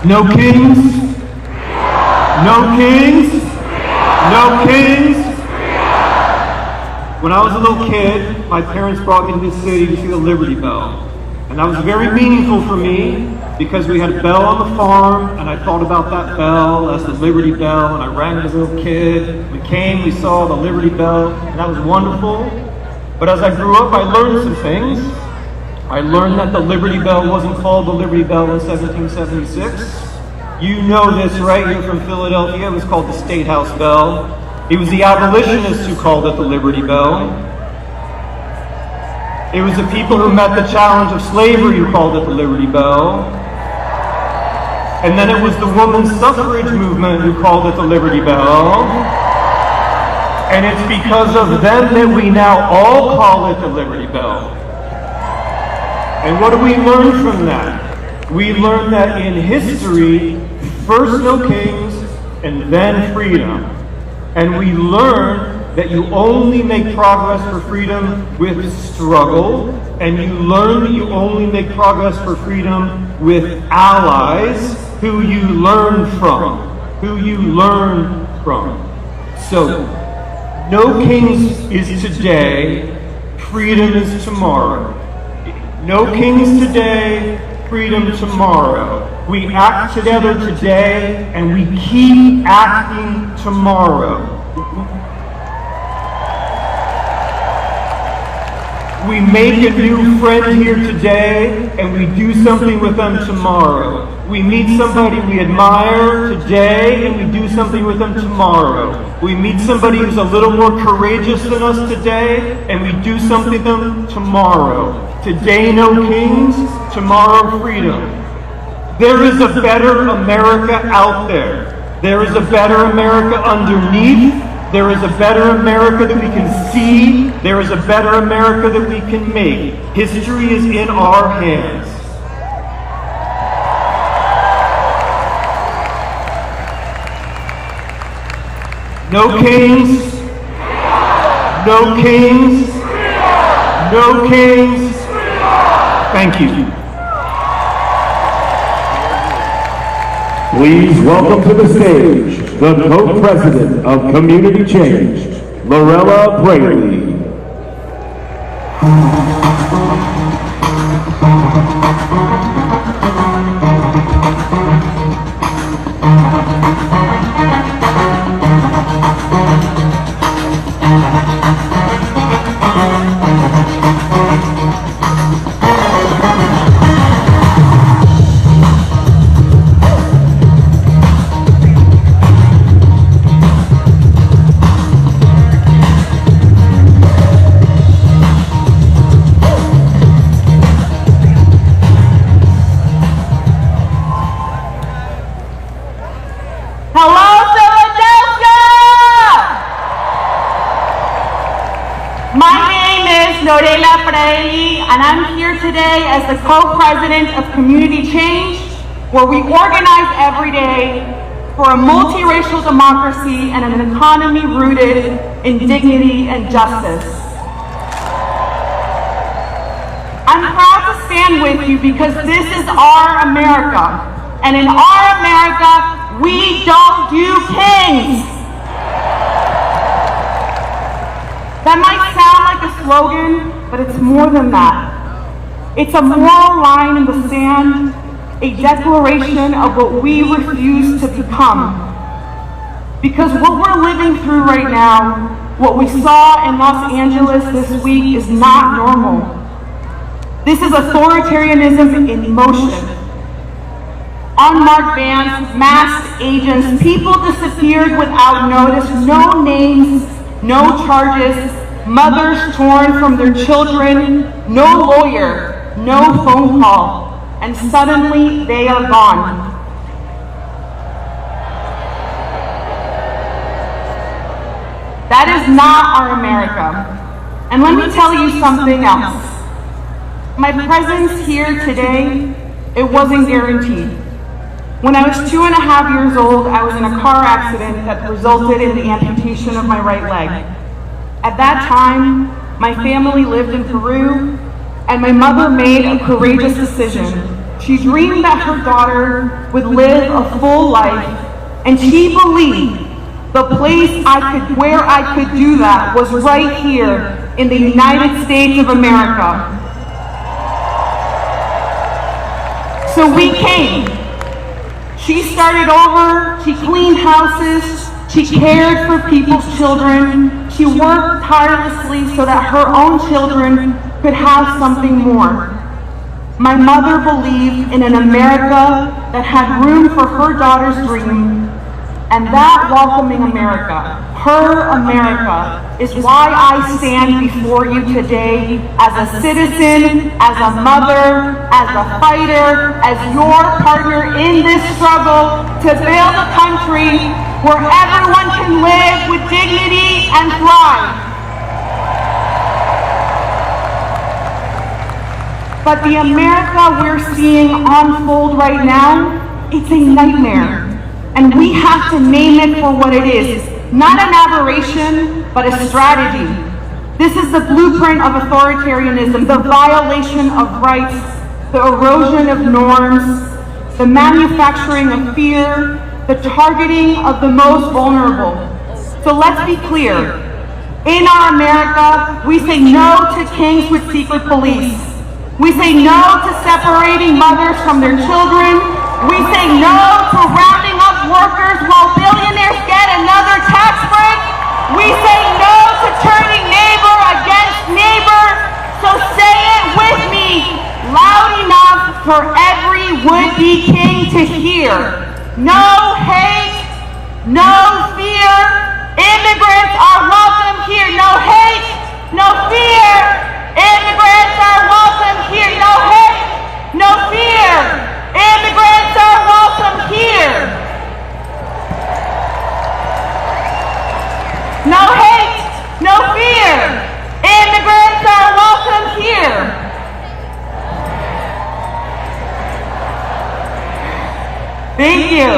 [SPEAKER 7] No kings, no kings, no kings. When I was a little kid, my parents brought me to this city to see the Liberty Bell. And that was very meaningful for me because we had a bell on the farm, and I thought about that bell as the Liberty Bell, and I ran as a little kid. We came, we saw the Liberty Bell, and that was wonderful. But as I grew up, I learned some things. I learned that the Liberty Bell wasn't called the Liberty Bell in 1776. You know this, right? You're from Philadelphia. It was called the State House Bell It was the abolitionists who called it the Liberty Bell. It was the people who met the challenge of slavery who called it the Liberty Bell. And then it was the women's suffrage movement who called it the Liberty Bell. And it's because of them that we now all call it the Liberty Bell. And what do we learn from that? We learn that in history, first no kings and then freedom. And we learn that you only make progress for freedom with struggle, and you learn that you only make progress for freedom with allies who you learn from. So, no kings is today, freedom is tomorrow. No kings today, freedom tomorrow. We act together today, and we keep acting tomorrow. We make a new friend here today, and we do something with them tomorrow. We meet somebody we admire today, and we do something with them tomorrow. We meet somebody who's a little more courageous than us today, and we do something with them tomorrow. Today, no kings, tomorrow, freedom. There is a better America out there. There is a better America underneath. There is a better America that we can see. There is a better America that we can make. History is in our hands. No kings. No kings. No kings. Thank you.
[SPEAKER 2] Please welcome to the stage the co-president of Community Change, Lorella Braley.
[SPEAKER 3] And I'm here today as the co-president of Community Change, where we organize every day for a multiracial democracy and an economy rooted in dignity and justice. I'm proud to stand with you because this is our America. And in our America, we don't do kings. That might sound like a slogan, but it's more than that. It's a moral line in the sand, a declaration of what we refuse to become. Because what we're living through right now, what we saw in Los Angeles this week, is not normal. This is authoritarianism in motion. Unmarked vans, masked agents, people disappeared without notice, no names, no charges, mothers torn from their children, no lawyer, no phone call, and suddenly they are gone. That is not our America. And let me tell you something else. My presence here today, it wasn't guaranteed. When I was 2.5 years old, I was in a car accident that resulted in the amputation of my right leg. At that time, my family lived in Peru, and my mother made a courageous decision. She dreamed that her daughter would live a full life, and she believed the place where I could do that was right here in the United States of America. So we came. She started over, she cleaned houses, she cared for people's children, she worked tirelessly so that her own children could have something more. My mother believed in an America that had room for her daughter's dream, And that welcoming America, her America, is why I stand before you today as a citizen, as a mother, as a fighter, as your partner in this struggle to build a country where everyone can live with dignity and thrive. But the America we're seeing unfold right now, it's a nightmare. And we have to name it for what it is. Not an aberration, but a strategy. This is the blueprint of authoritarianism, the violation of rights, the erosion of norms, the manufacturing of fear, the targeting of the most vulnerable. So let's be clear. In our America, we say no to kings with secret police. We say no to separating mothers from their children. We say no to rounding up workers while billionaires get another tax break. We say no to turning neighbor against neighbor. So say it with me, loud enough for every would-be king to hear. No hate, no fear. Immigrants are welcome here. No hate, no fear. Immigrants are welcome here. No hate, no fear. Immigrants are welcome here. No hate, no fear. Immigrants are welcome here. Thank you.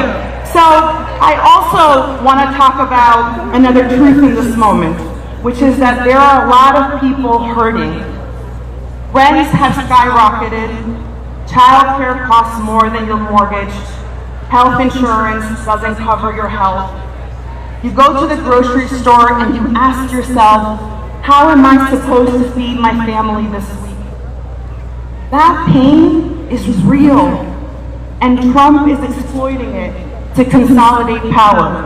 [SPEAKER 3] So I also want to talk about another truth in this moment, which is that there are a lot of people hurting. Rents have skyrocketed. Childcare costs more than your mortgage. Health insurance doesn't cover your health. You go to the grocery store and you ask yourself, how am I supposed to feed my family this week? That pain is real, and Trump is exploiting it to consolidate power.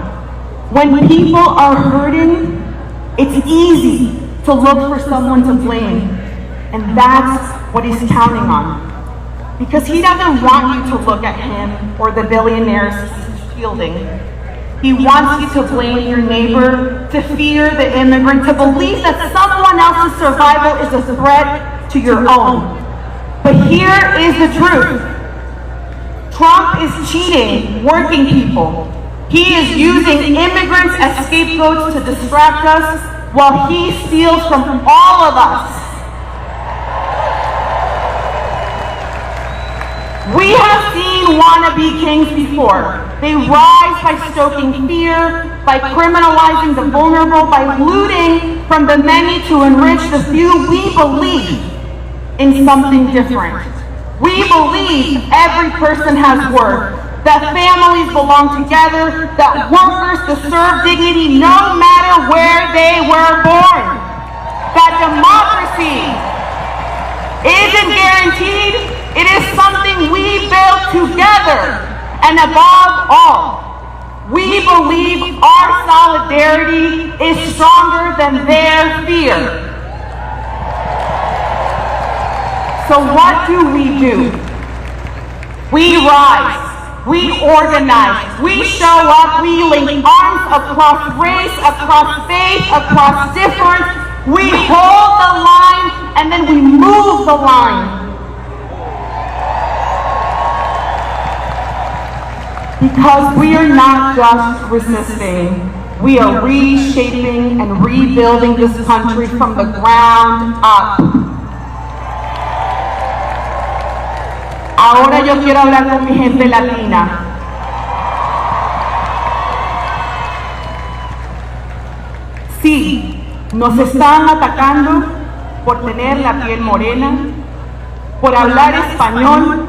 [SPEAKER 3] When people are hurting, it's easy to look for someone to blame, and that's what he's counting on. Because he doesn't want you to look at him or the billionaires he's shielding. He wants you to blame your neighbor, to fear the immigrant, to believe that someone else's survival is a threat to your own. But here is the truth. Trump is cheating working people. He is using immigrants as scapegoats to distract us while he steals from all of us. We have seen wannabe kings before. They rise by stoking fear, by criminalizing the vulnerable, by looting from the many to enrich the few. We believe in something different. We believe every person has worth, that families belong together, that workers deserve dignity no matter where they were born, that democracy isn't guaranteed. It is something we build together, and above all, we believe our solidarity is stronger than their fear. So what do? We rise, we organize, we show up, we link arms across race, across faith, across difference. We hold the line, and then we move the line. Because we are not just resisting, we are reshaping and rebuilding this country from the ground up. Ahora yo quiero hablar con mi gente latina. Sí, nos están atacando por tener la piel morena, por hablar español,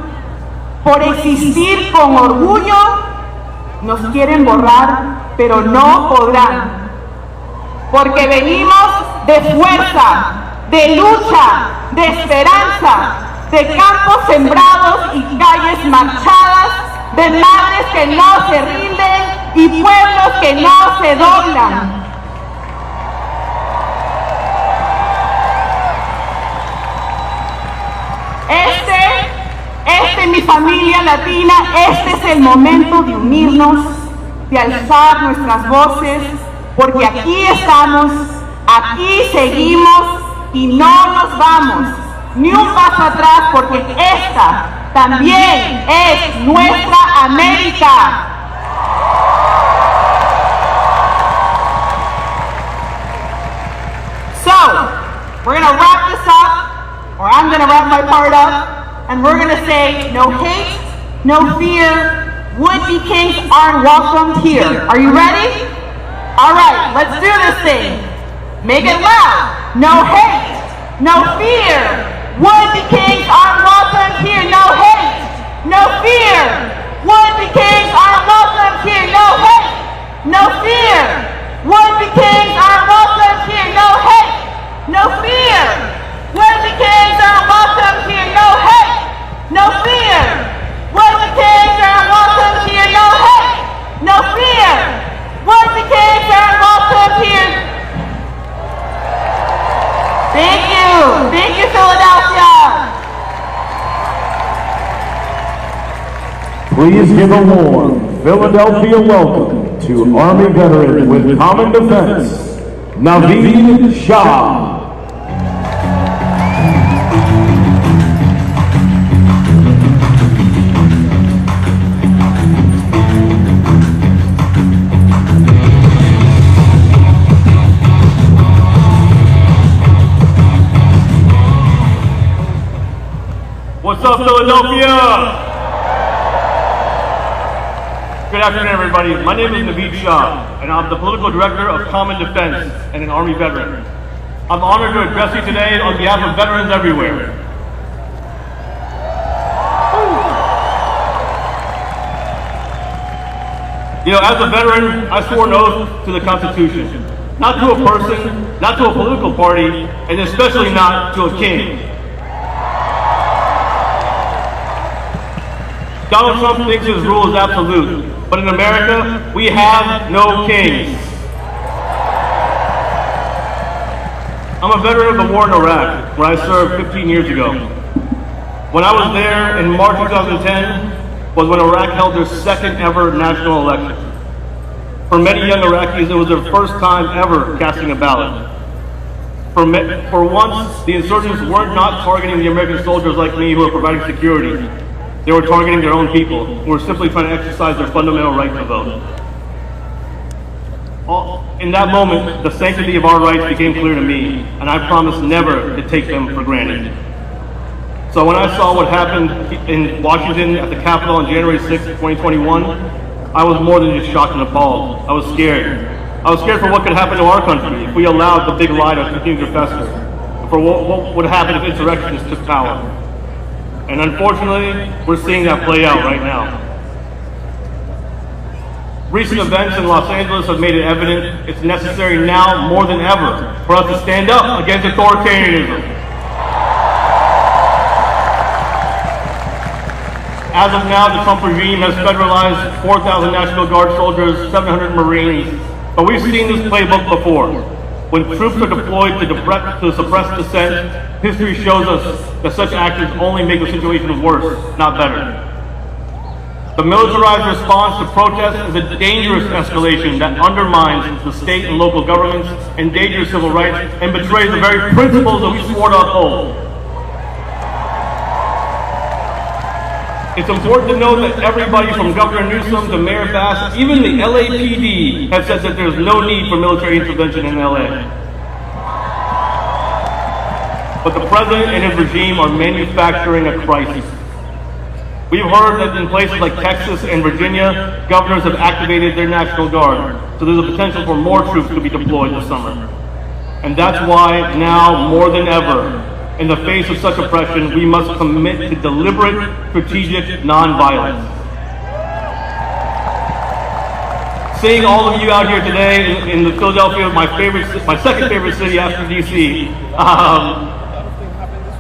[SPEAKER 3] por existir con orgullo. Nos quieren borrar, pero no podrán. Porque venimos de fuerza, de lucha, de esperanza, de campos sembrados y calles marchadas, de madres que no se rinden y pueblos que no se doblan. Mi familia latina, este es el momento de unirnos,
[SPEAKER 6] de alzar nuestras voces, porque aquí estamos, aquí seguimos y no nos vamos, ni un paso atrás, porque esta también es nuestra América. So, we're going to wrap this up, or I'm going to wrap my part up, and we're going to say no hate, no fear, would-be kings aren't welcomed here. Are you ready? All right, let's do this thing. Make it loud. No hate, no fear. Would-be kings aren't welcomed here. No hate, no fear. Would-be kings aren't welcomed here. No hate, no fear. Would-be kings aren't welcomed here. No hate, no fear. Would-be kings aren't welcomed here. No hate, no fear. Would-be kings aren't welcomed here. No hate, no fear. Would-be kings aren't welcomed here. Thank you. Thank you, Philadelphia.
[SPEAKER 2] Please give a warm Philadelphia welcome to Army veteran with Common Defense, Naveed Shah.
[SPEAKER 5] What's up, Philadelphia? Good afternoon, everybody. My name is Naveed Shah, and I'm the political director of Common Defense and an Army veteran. I'm honored to address you today on behalf of veterans everywhere. You know, as a veteran, I swore an oath to the Constitution. Not to a person, not to a political party, and especially not to a king. Donald Trump thinks his rule is absolute, but in America, we have no kings. I'm a veteran of the war in Iraq, where I served 15 years ago. When I was there in March 2010, was when Iraq held their second ever national election. For many young Iraqis, it was their first time ever casting a ballot. For once, the insurgents weren't not targeting the American soldiers like me who were providing security. They were targeting their own people, who were simply trying to exercise their fundamental right to vote. In that moment, the sanctity of our rights became clear to me, and I promised never to take them for granted. So when I saw what happened in Washington at the Capitol on January 6, 2021, I was more than just shocked and appalled. I was scared. I was scared for what could happen to our country if we allowed the big lie to continue to fester, for what would happen if insurrectionists took power. And unfortunately, we're seeing that play out right now. Recent events in Los Angeles have made it evident it's necessary now more than ever for us to stand up against authoritarianism. As of now, the Trump regime has federalized 4,000 National Guard soldiers, 700 Marines, but we've seen this playbook before. When troops are deployed to suppress dissent, history shows us that such actions only make the situation worse, not better. The militarized response to protest is a dangerous escalation that undermines the state and local governments, endangers civil rights, and betrays the very principles that we swore to uphold. It's important to note that everybody from Governor Newsom to Mayor Bass, even the LAPD, have said that there's no need for military intervention in LA. But the president and his regime are manufacturing a crisis. We've heard that in places like Texas and Virginia, governors have activated their National Guard, so there's a potential for more troops to be deployed this summer. And that's why now, more than ever, in the face of such oppression, we must commit to deliberate, strategic nonviolence. Seeing all of you out here today in the Philadelphia, my second favorite city after DC,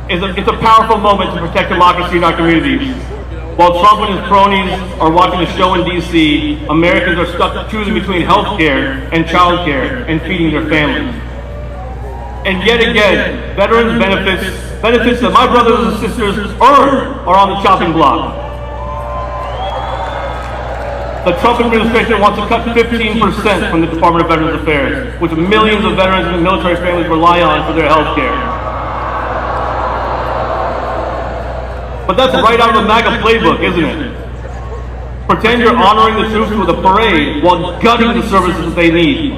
[SPEAKER 5] it's a powerful moment to protect democracy in our communities. While Trump and his cronies are watching a show in DC, Americans are stuck choosing between health care and child care and feeding their families. And yet again, veterans' benefits that my brothers and sisters earn, are on the chopping block.
[SPEAKER 2] The Trump administration wants to cut 15% from the Department of Veterans Affairs, which millions of veterans and military families rely on for their health care. But that's right out of the MAGA playbook, isn't it? Pretend you're honoring the troops with a parade while gutting the services that they need.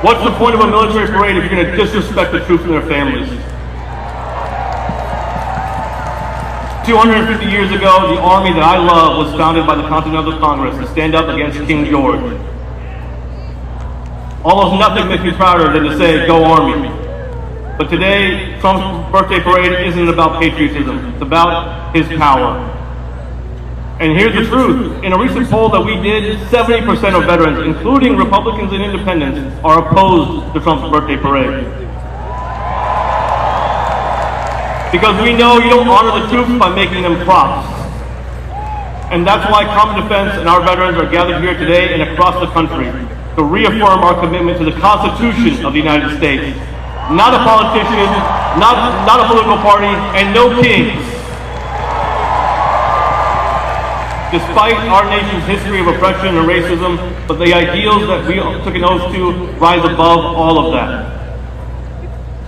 [SPEAKER 2] What's the point of a military parade if you're going to disrespect the troops and their families? 250 years ago, the army that I love was founded by the Continental Congress to stand up against King George. Almost nothing makes me prouder than to say, go Army. But today, Trump's birthday parade isn't about patriotism. It's about his power. And here's the truth. In a recent poll that we did, 70% of veterans, including Republicans and independents, are opposed to Trump's birthday parade. Because we know you don't honor the troops by making them props. And that's why Common Defense and our veterans are gathered here today and across the country to reaffirm our commitment to the Constitution of the United States. Not a politician, not a political party, and no kings. Despite our nation's history of oppression and racism, but the ideals that we took an oath to rise above all of that.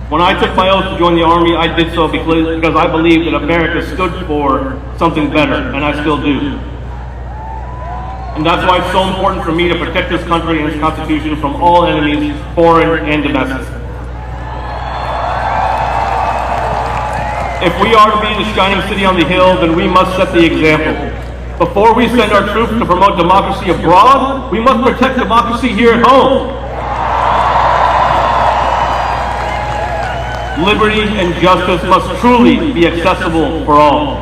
[SPEAKER 2] When I took my oath to join the Army, I did so because I believed that America stood for something better, and I still do. And that's why it's so important for me to protect this country and its Constitution from all enemies, foreign and domestic. If we are to be the shining city on the hill, then we must set the example. Before we send our troops to promote democracy abroad, we must protect democracy here at home. Liberty and justice must truly be accessible for all.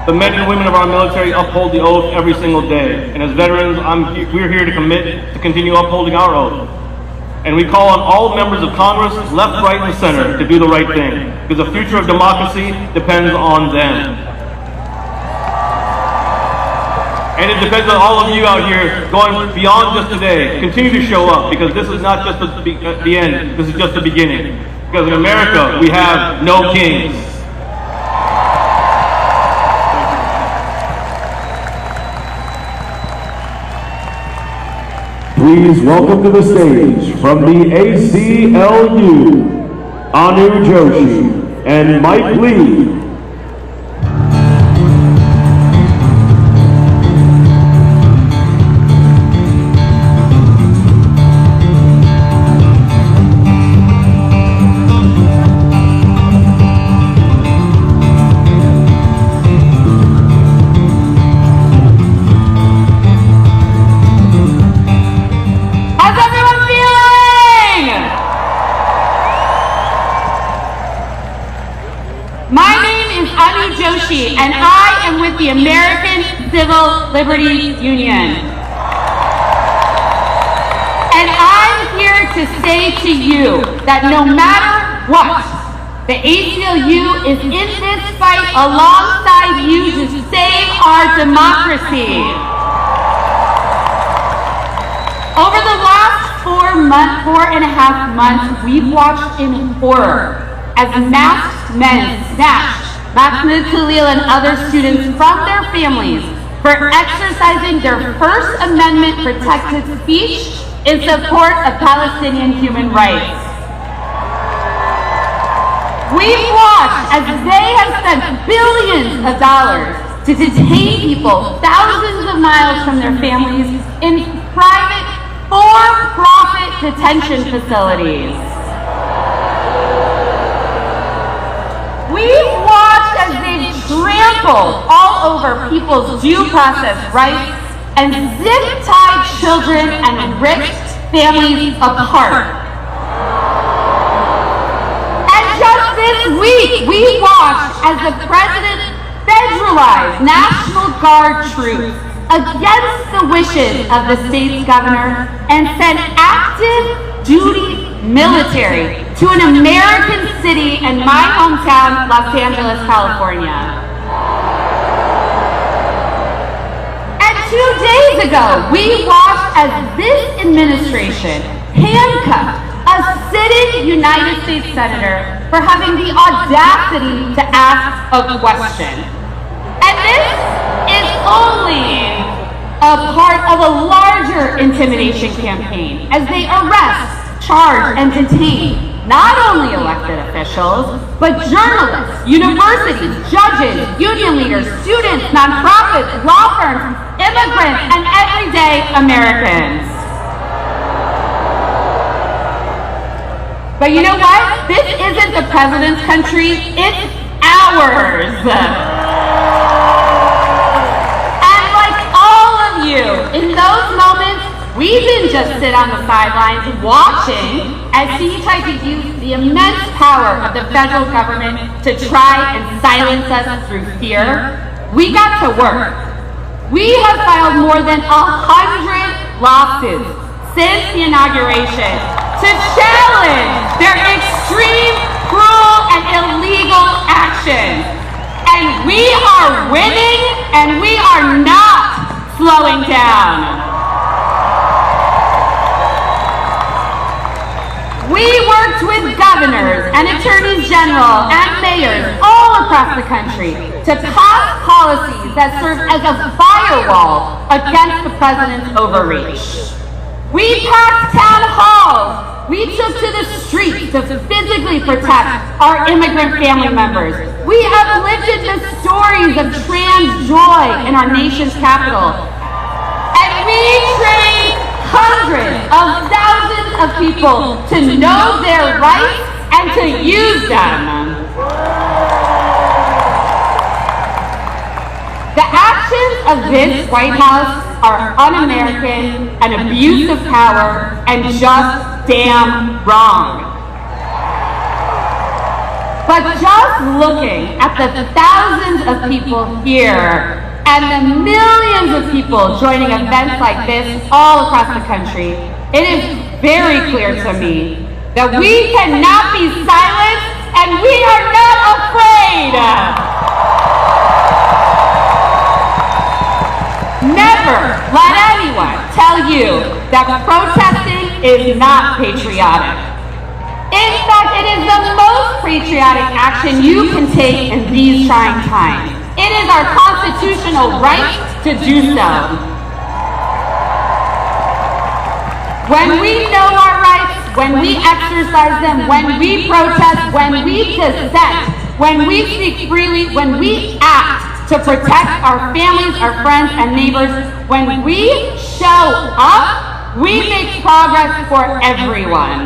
[SPEAKER 2] The men and women of our military uphold the oath every single day. And as veterans, we're here to commit to continue upholding our oath. And we call on all members of Congress, left, right, and center, to do the right thing. Because the future of democracy depends on them. And it depends on all of you out here going beyond just today. Continue to show up, because this is not just the end, this is just the beginning. Because in America, we have no kings. Please welcome to the stage from the ACLU, Anu Joshi and Mike Lee.
[SPEAKER 8] And I am with the American Civil Liberties Union. And I'm here to say to you that no matter what, the ACLU is in this fight alongside you to save our democracy. Over the last 4.5 months, we've watched in horror as masked men snatched Mahmoud Khalil and other students from their families for exercising their First Amendment protected speech in support of Palestinian human rights. We've watched as they have spent billions of dollars to detain people thousands of miles from their families in private, for-profit detention facilities. We've watched as they've trampled all over people's due process rights and zip-tied children and ripped families apart. And just this week, we watched as the president federalized National Guard troops against the wishes of the state's governor and sent active duty military to an American city in my hometown, Los Angeles, California. And 2 days ago, we watched as this administration handcuffed a sitting United States Senator for having the audacity to ask a question. And this part of a larger intimidation campaign as they arrest, charge, and detain not only elected officials, but journalists, universities, judges, union leaders, students, nonprofits, law firms, immigrants, and everyday Americans. But you know what? This isn't the president's country, it's ours. And like all of you, in those moments, we didn't just sit on the sidelines watching as he tried to use the immense power of the federal government to try and silence us through fear. We got to work. We have filed more than 100 lawsuits since the inauguration to challenge their extreme, cruel, and illegal actions. And we are winning, and we are not slowing down. We worked with governors and attorneys general and mayors all across the country to pass policies that serve as a firewall against the president's overreach. We packed town halls. We took to the streets to physically protect our immigrant family members. We uplifted the stories of trans joy in our nation's capital. And we trained hundreds of thousands of people to know their rights and to use them. The actions of this White House are un-American, an abuse of power, and just damn wrong. But just looking at the thousands of people here and the millions of people joining events like this all across the country, it is very clear to me that we cannot be silent and we are not afraid. Never let anyone tell you that protesting is not patriotic. In fact, it is the most patriotic action you can take in these trying times. It is our constitutional right to do so. When we know our rights, when we exercise them, when we protest, when we dissent, when we speak freely, when we act to protect our families, our friends, and neighbors, when we show up, we make progress for everyone.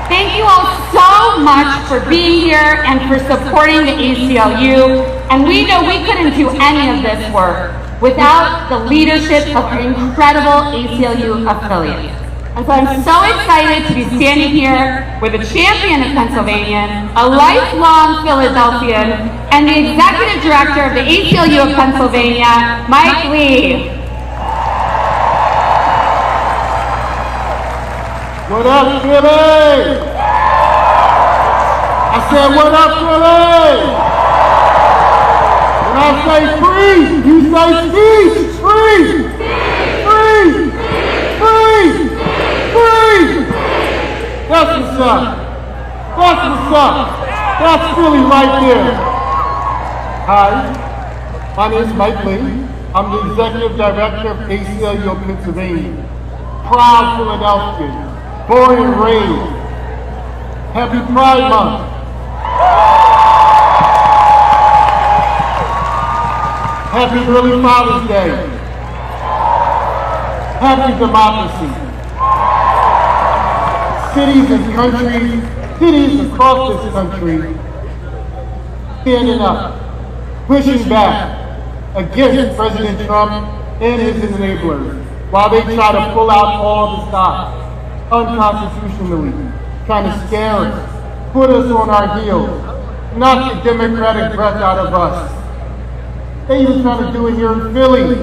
[SPEAKER 8] Thank you all so much for being here and for supporting the ACLU. And we know we couldn't do any of this work without the leadership of our incredible ACLU affiliates. And so I'm so excited to be standing here with a champion of Pennsylvania, a lifelong Philadelphian, and the executive director of the ACLU of Pennsylvania, Mike Lee.
[SPEAKER 1] What up, Philly? I said, what up, Philly? When I say free, you say speech. Free! Free! Free! Free! That's what's up. That's what's up. That's Philly right there. Hi, my name is Mike Lee. I'm the executive director of ACLU of Pennsylvania. Proud Philadelphian. Born and raised. Happy Pride Month. Happy early Father's Day. Happy democracy. Cities across this country, standing up, pushing back against President Trump and his enablers while they try to pull out all the stops unconstitutionally, trying to scare us, put us on our heels, knock the democratic breath out of us. They even trying to do it here in Philly,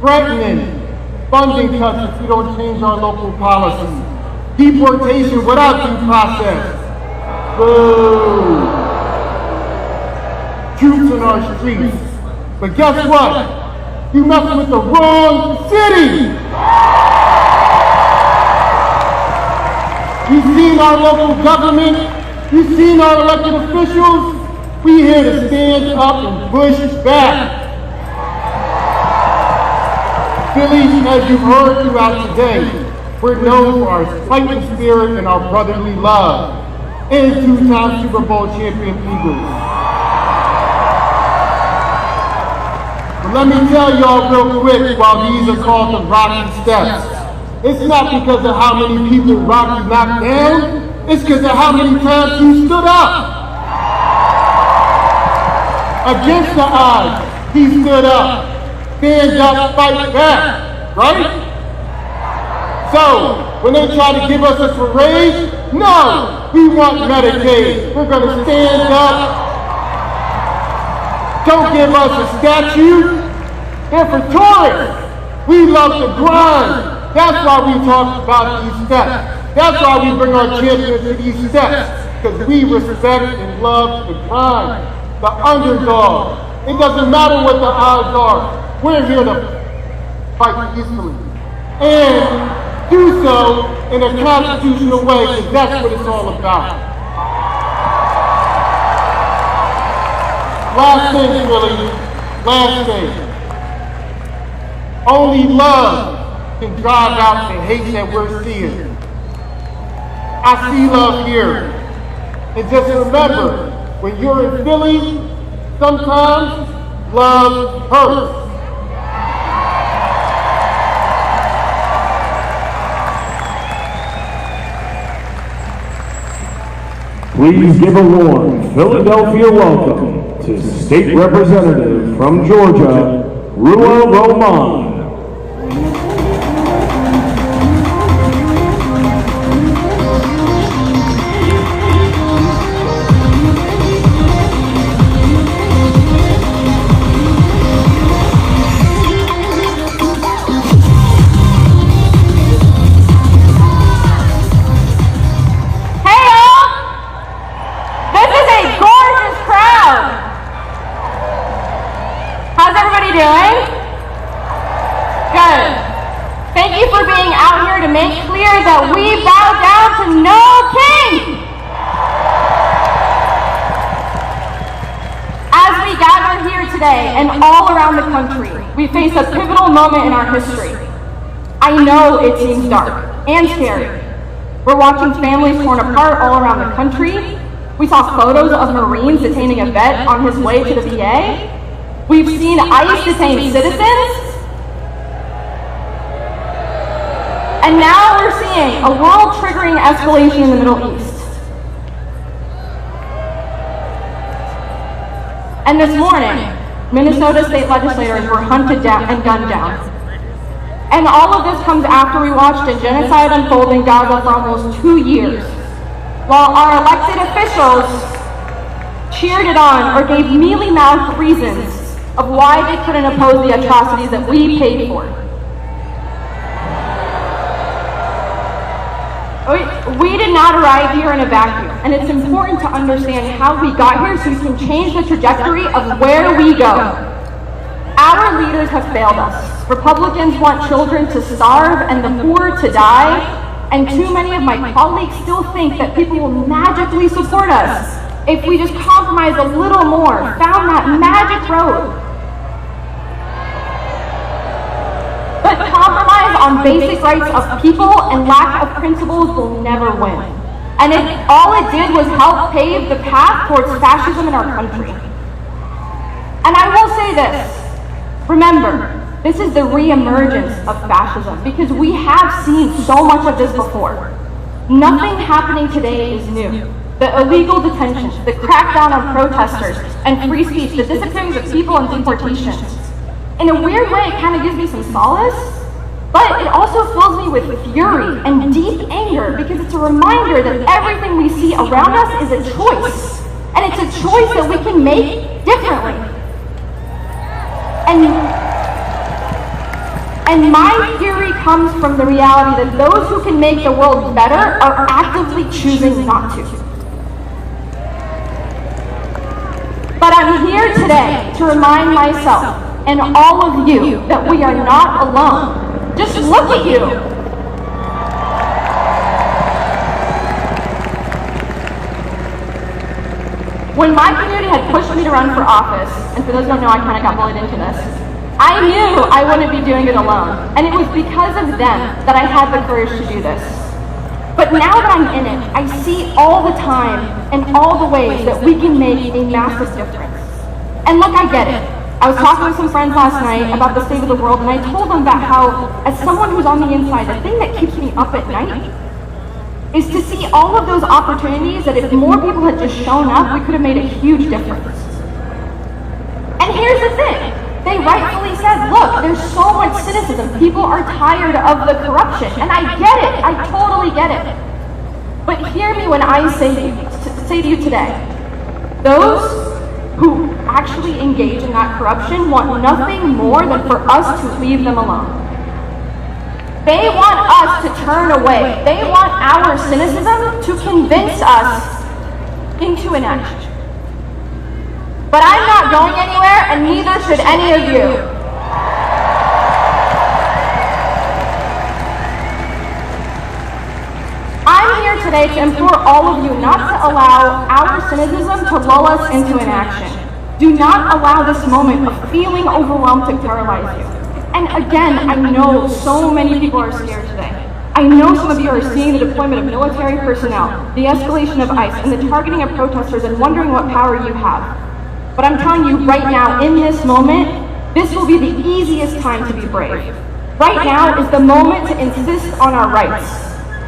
[SPEAKER 1] threatening funding cuts if we don't change our local policies, deportation without due process. Boo! Troops in our streets. But guess what? You messing with the wrong city! You've seen our local government, you've seen our elected officials. We here to stand up and push back.
[SPEAKER 9] Phillies, as you've heard throughout today, we're known for our fighting spirit and our brotherly love, and two-time Super Bowl champion Eagles. But let me tell y'all real quick while these are called the Rocky Steps. It's not because of how many people Rocky knocked down, it's because of how many times he stood up. Against the odds, he stood up. Stand up, fight back, right? So, when they try to give us a parade, no, we want Medicaid. We're going to stand up. Don't give us a statue. And for tourists, we love to grind. That's why we talk about these steps. That's why we bring our champions to these steps. Because we respect and love the grind, the underdog. It doesn't matter what the odds are. We're here to fight peacefully. And do so in a constitutional way, because that's what it's all about. Last thing, Philly, last thing. Only love can drive out the hate that we're seeing. I see love here. And just remember, when you're in Philly, sometimes love hurts.
[SPEAKER 7] Please give a warm Philadelphia welcome to State Representative from Georgia, Rua Roman.
[SPEAKER 8] That we bow down to no king. As we gather here today and all around the country, we face a pivotal moment in our history. I know it seems dark and scary. We're watching families torn apart all around the country. We saw photos of Marines detaining a vet on his way to the VA. We've seen ICE detain citizens. And now we're seeing a world-triggering escalation in the Middle East. And this morning, Minnesota state legislators were hunted down and gunned down. And all of this comes after we watched a genocide unfold in Gaza for almost 2 years, while our elected officials cheered it on or gave mealy-mouthed reasons of why they couldn't oppose the atrocities that we paid for. We did not arrive here in a vacuum, and it's important to understand how we got here so we can change the trajectory of where we go. Our leaders have failed us. Republicans want children to starve and the poor to die, and too many of my colleagues still think that people will magically support us if we just compromise a little more, found that magic road. But compromise on basic rights of people and lack of principles will never win. And all it did was help pave the path towards fascism in our country. And I will say this, remember, this is the re-emergence of fascism because we have seen so much of this before. Nothing happening today is new. The illegal detentions, the crackdown on protesters and free speech, the disappearance of people and deportations. In a weird way, it kind of gives me some solace, but it also fills me with fury and deep anger because it's a reminder that everything we see around us is a choice, and it's a choice that we can make differently. And my fury comes from the reality that those who can make the world better are actively choosing not to. But I'm here today to remind myself and all of you that we are not alone. Just look at you. When my community had pushed me to run for office, and for those who don't know, I kind of got bullied into this,
[SPEAKER 10] I knew I wouldn't be doing it alone, and it was because of them that I had the courage to do this. But now that I'm in it, I see all the time and all the ways that we can make a massive difference. And look, I get it. I was talking with some friends last night about the state of the world, and I told them that how, as someone who's on the inside, the thing that keeps me up at night is to see all of those opportunities that if more people had just shown up, we could have made a huge difference. And here's the thing. They rightfully said, look, there's so much cynicism. People are tired of the corruption. And I get it. I totally get it. But hear me when I say to you today, those who actually engage in that corruption want nothing more than for us to leave them alone. They want us to turn away. They want our cynicism to convince us into inaction. But I'm not going anywhere, and neither should any of you. I'm here today to implore all of you not to allow our cynicism to lull us into inaction. Do not allow this moment of feeling overwhelmed to paralyze you. And again, I know so many people are scared today. I know some of you are seeing the deployment of military personnel, the escalation of ICE, and the targeting of protesters and wondering what power you have. But I'm telling you right now, in this moment, this will be the easiest time to be brave. Right now is the moment to insist on our rights.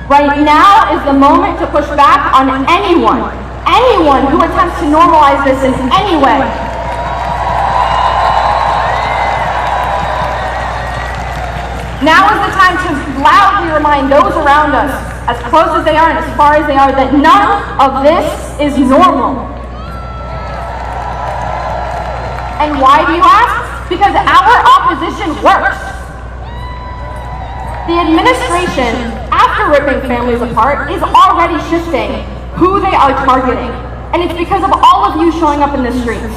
[SPEAKER 10] Right now is the moment to push back on anyone who attempts to normalize this in any way. Now is the time to loudly remind those around us, as close as they are and as far as they are, that none of this is normal. And why do you ask? Because our opposition works. The administration, after ripping families apart, is already shifting who they are targeting. And it's because of all of you showing up in the streets.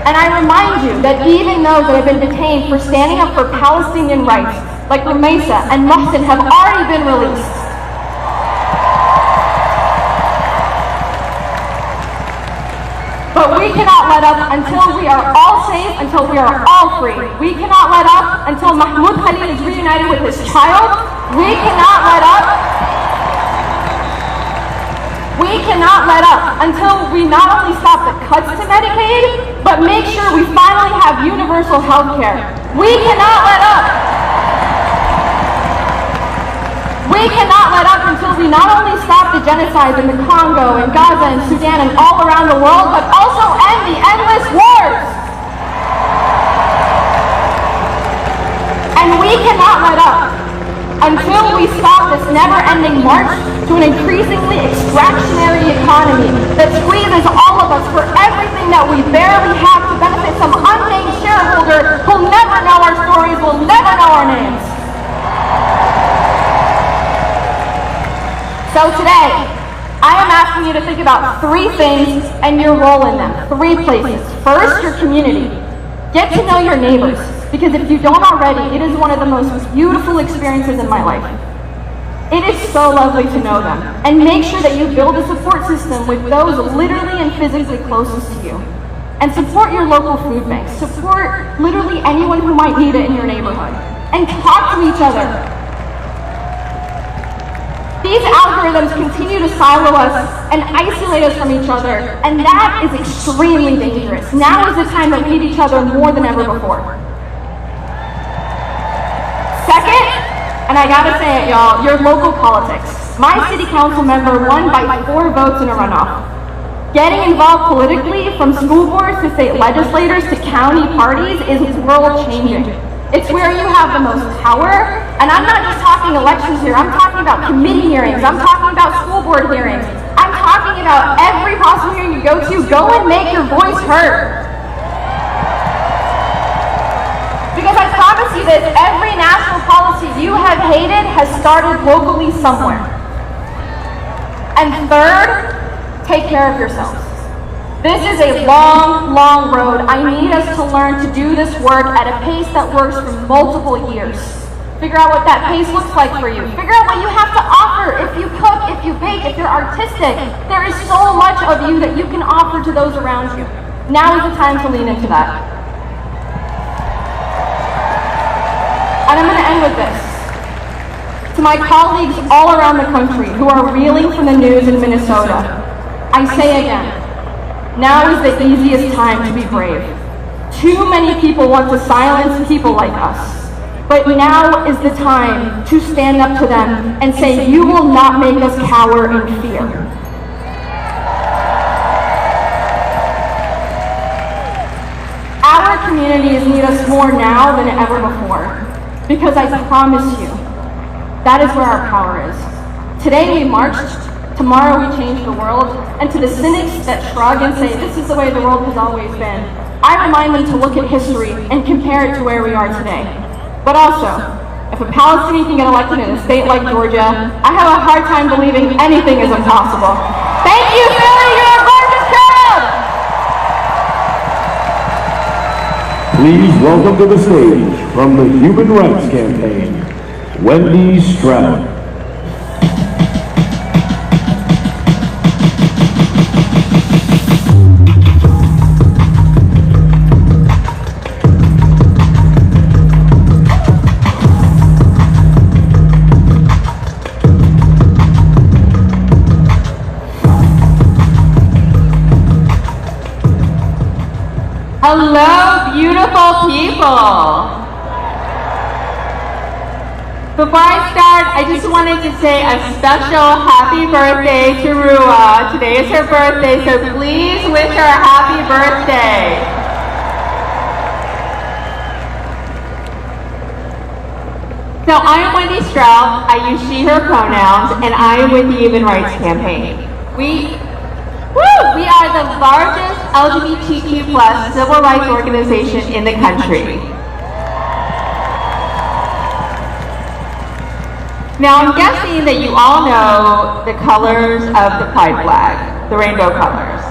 [SPEAKER 10] And I remind you that even those that have been detained for standing up for Palestinian rights, like Rumeysa and Mohsen, have already been released. But we cannot let up until we are all safe, until we are all free. We cannot let up until Mahmoud Khalil is reunited with his child. We cannot let up. We cannot let up until we not only stop the cuts to Medicaid, but make sure we finally have universal health care. We cannot let up. We cannot let up until we not only stop the genocide in the Congo and Gaza and Sudan and all around the world, but also end the endless wars. And we cannot let up until we stop this never-ending march to an increasingly extractionary economy that squeezes all of us for everything that we barely have to benefit some unnamed shareholder who'll never know our stories, will never know our names. So today, I am asking you to think about 3 things and your role in them. 3 places. First, your community. Get to know your neighbors, because if you don't already, it is one of the most beautiful experiences in my life. It is so lovely to know them. And make sure that you build a support system with those literally and physically closest to you. And support your local food banks. Support literally anyone who might need it in your neighborhood. And talk to each other. These algorithms continue to silo us and isolate us from each other, and that is extremely dangerous. Now is the time that we need each other more than ever before. Second, and I gotta say it, y'all, your local politics. My city council member won by 4 votes in a runoff. Getting involved politically, from school boards to state legislators to county parties, is world-changing. It's where you have the most power, and I'm not just talking elections here, I'm talking about committee hearings, I'm talking about school board hearings, I'm talking about every possible hearing you go and make your voice heard. Because I promise you this, every national policy you have hated has started locally somewhere. And third, take care of yourselves. This is a long, long road. I need us to learn to do this work at a pace that works for multiple years. Figure out what that pace looks like for you. Figure out what you have to offer. If you cook, if you bake, if you're artistic, there is so much of you that you can offer to those around you. Now is the time to lean into that. And I'm going to end with this. To my colleagues all around the country who are reeling from the news in Minnesota, I say again, now is the easiest time to be brave. Too many people want to silence people like us. But now is the time to stand up to them and say, you will not make us cower in fear. Our communities need us more now than ever before. Because I promise you, that is where our power is. Today we marched, tomorrow we change the world, and to the cynics that shrug and say this is the way the world has always been, I remind them to look at history and compare it to where we are today. But also, if a Palestinian can get elected in a state like Georgia, I have a hard time believing anything is impossible. Thank you, Philly, you're a gorgeous crowd!
[SPEAKER 11] Please welcome to the stage, from the Human Rights Campaign, Wendy Stroud.
[SPEAKER 8] Hello, beautiful people. Before I start, I just wanted to say a special happy birthday to Rua. Today is her birthday, so please wish her a happy birthday. So I'm Wendy Stroud. I use she, her pronouns, and I am with the Human Rights Campaign. We are the largest LGBTQ+ civil rights organization in the country. Now I'm guessing that you all know the colors of the pride flag, the rainbow colors.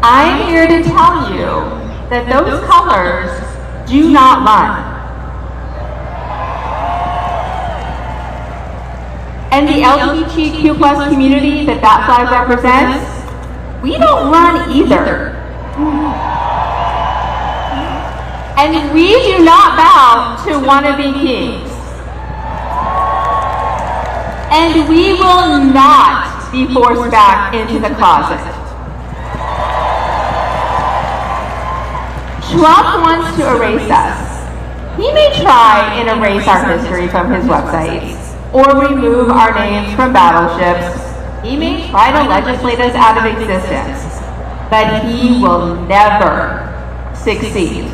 [SPEAKER 8] I'm here to tell you that those colors do not run. And the LGBTQ+ community that flag represents, we don't run either. And we do not bow to wannabe kings. And we will not be forced back into the closet. Trump wants to erase us. He may try and erase our history from his website, or remove our names from battleships. He may try to legislate us out of existence, but he will never succeed.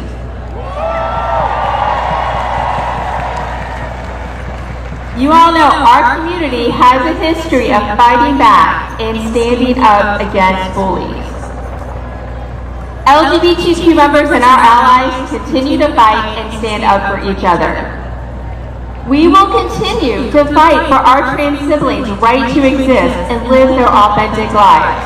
[SPEAKER 8] You all know our community has a history of fighting back and standing up against bullies. LGBTQ members and our allies continue to fight and stand up for each other. We will continue to fight for our trans siblings' right to exist and live their authentic lives.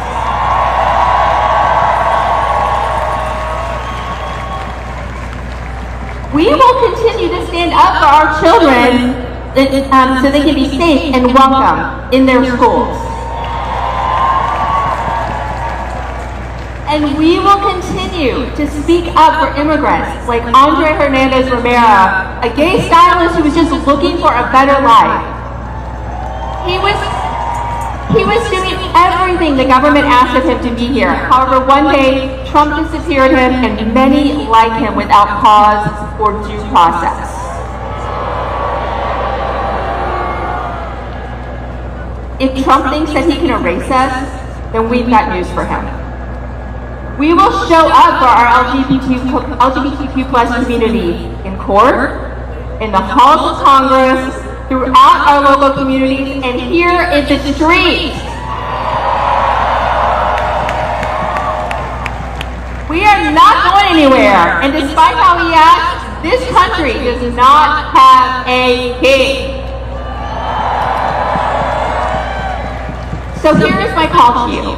[SPEAKER 8] We will continue to stand up for our children so they can be safe and welcome in their schools. And we will continue to speak up for immigrants like Andre Hernandez Romero, a gay stylist who was just looking for a better life. He was doing everything the government asked of him to be here. However, one day, Trump disappeared him, and many like him without cause or due process. If Trump thinks that he can erase us, then we've got news for him. We will show up for our LGBTQ+ community in court, in the halls of Congress, throughout our local communities, and here in the streets. We are not going anywhere, and despite how we act, this country does not have a king. So here is my call to you.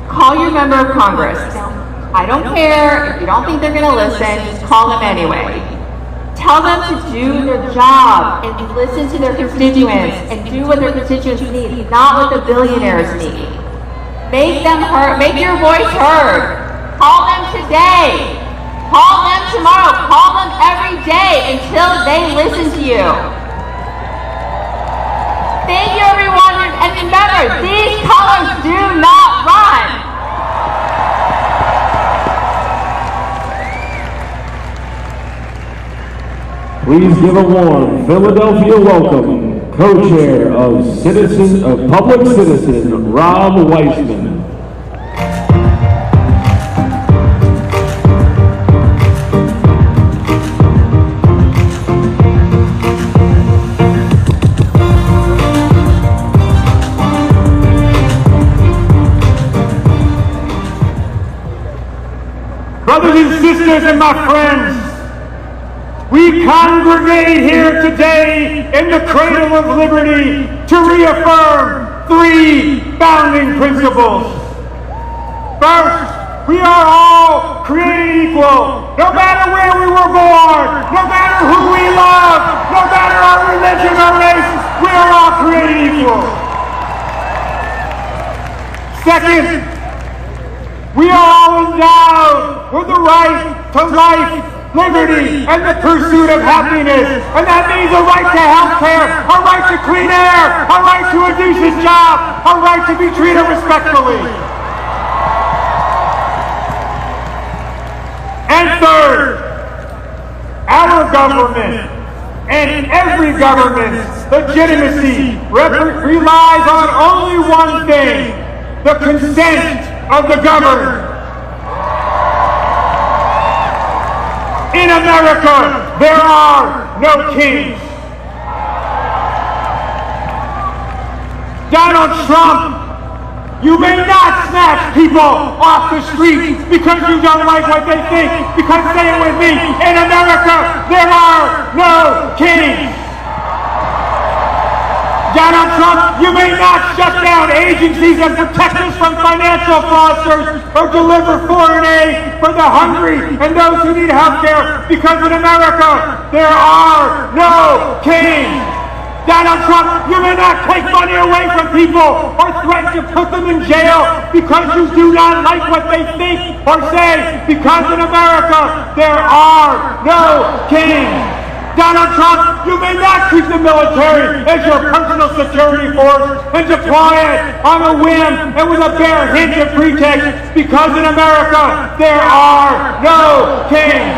[SPEAKER 8] Call your member of Congress. I don't care if you don't think they're going to listen, just call them anyway. Tell them to do their job and listen to their constituents and do what their constituents need, not what the billionaires need. Make them heard, make your voice heard. Call them today. Call them tomorrow. Call them every day until they listen to you. Thank you, everyone. And remember, these colors do not run.
[SPEAKER 11] Please give a warm Philadelphia welcome, co-chair of Public Citizen, Rob Weissman.
[SPEAKER 7] Brothers and sisters and my friends, we congregate here today in the cradle of liberty to reaffirm three founding principles. First, we are all created equal. No matter where we were born, no matter who we love, no matter our religion or race, we are all created equal. Second, we are all endowed with the right to life, liberty, and the pursuit of happiness. And that means a right to health care, a right to clean air, a right to a decent job, a right to be treated respectfully. And third, our government and every government's legitimacy relies on only one thing: the consent of the governed. In America, there are no kings. Donald Trump, you may not snatch people off the street because you don't like what they think, because say it with me, in America, there are no kings. Donald Trump, you may not shut down agencies and protect us from financial fraudsters or deliver foreign aid for the hungry and those who need health care, because in America, there are no kings. Donald Trump, you may not take money away from people or threaten to put them in jail because you do not like what they think or say, because in America, there are no kings. Donald Trump, you may not treat the military as your personal security force and deploy it on a whim and with a bare hint of pretext, because in America, there are no kings.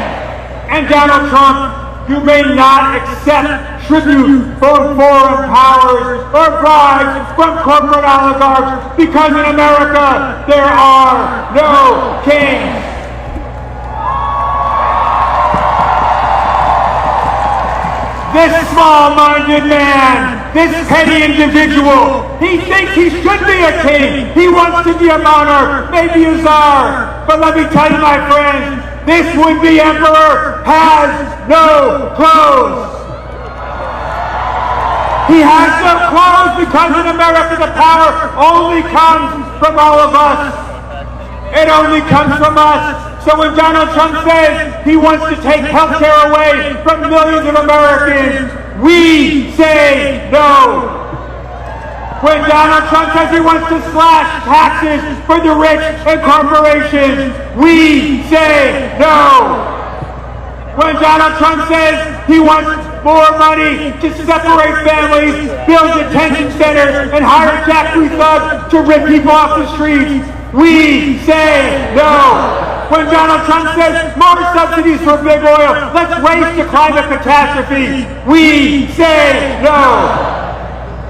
[SPEAKER 7] And Donald Trump, you may not accept tribute from foreign powers or bribes from corporate oligarchs, because in America, there are no kings. This small-minded man, this petty individual, he thinks he should be a king. He wants to be a monarch, maybe a czar. But let me tell you, my friends, this would-be emperor has no clothes. He has no clothes because in America the power only comes from all of us. It only comes from us. So when Donald Trump says he wants to take health care away from millions of Americans, we say no. When Donald Trump says he wants to slash taxes for the rich and corporations, we say no. When Donald Trump says he wants more money to separate families, build detention centers, and hire Jackfruit thugs to rip people off the streets, we say no. When Donald Trump says more subsidies for big oil, let's race to climate catastrophe, we say no.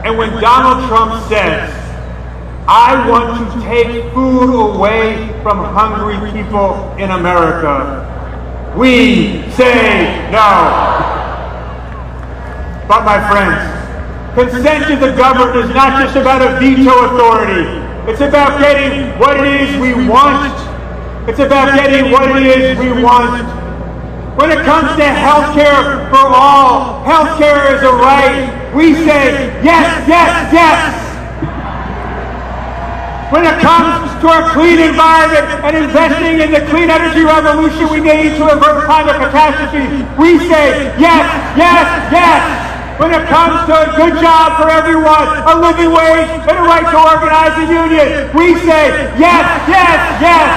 [SPEAKER 7] And when Donald Trump says, I want to take food away from hungry people in America, we say no. But my friends, consent to the governed is not just about a veto authority. It's about getting what it is we want. It's about getting what it is we want. When it comes to health care for all, health care is a right. We say yes, yes, yes. When it comes to a clean environment and investing in the clean energy revolution we need to avert climate catastrophe, we say yes, yes, yes. When it comes to a good job for everyone, a living wage, and a right to organize a union, we say yes, yes, yes.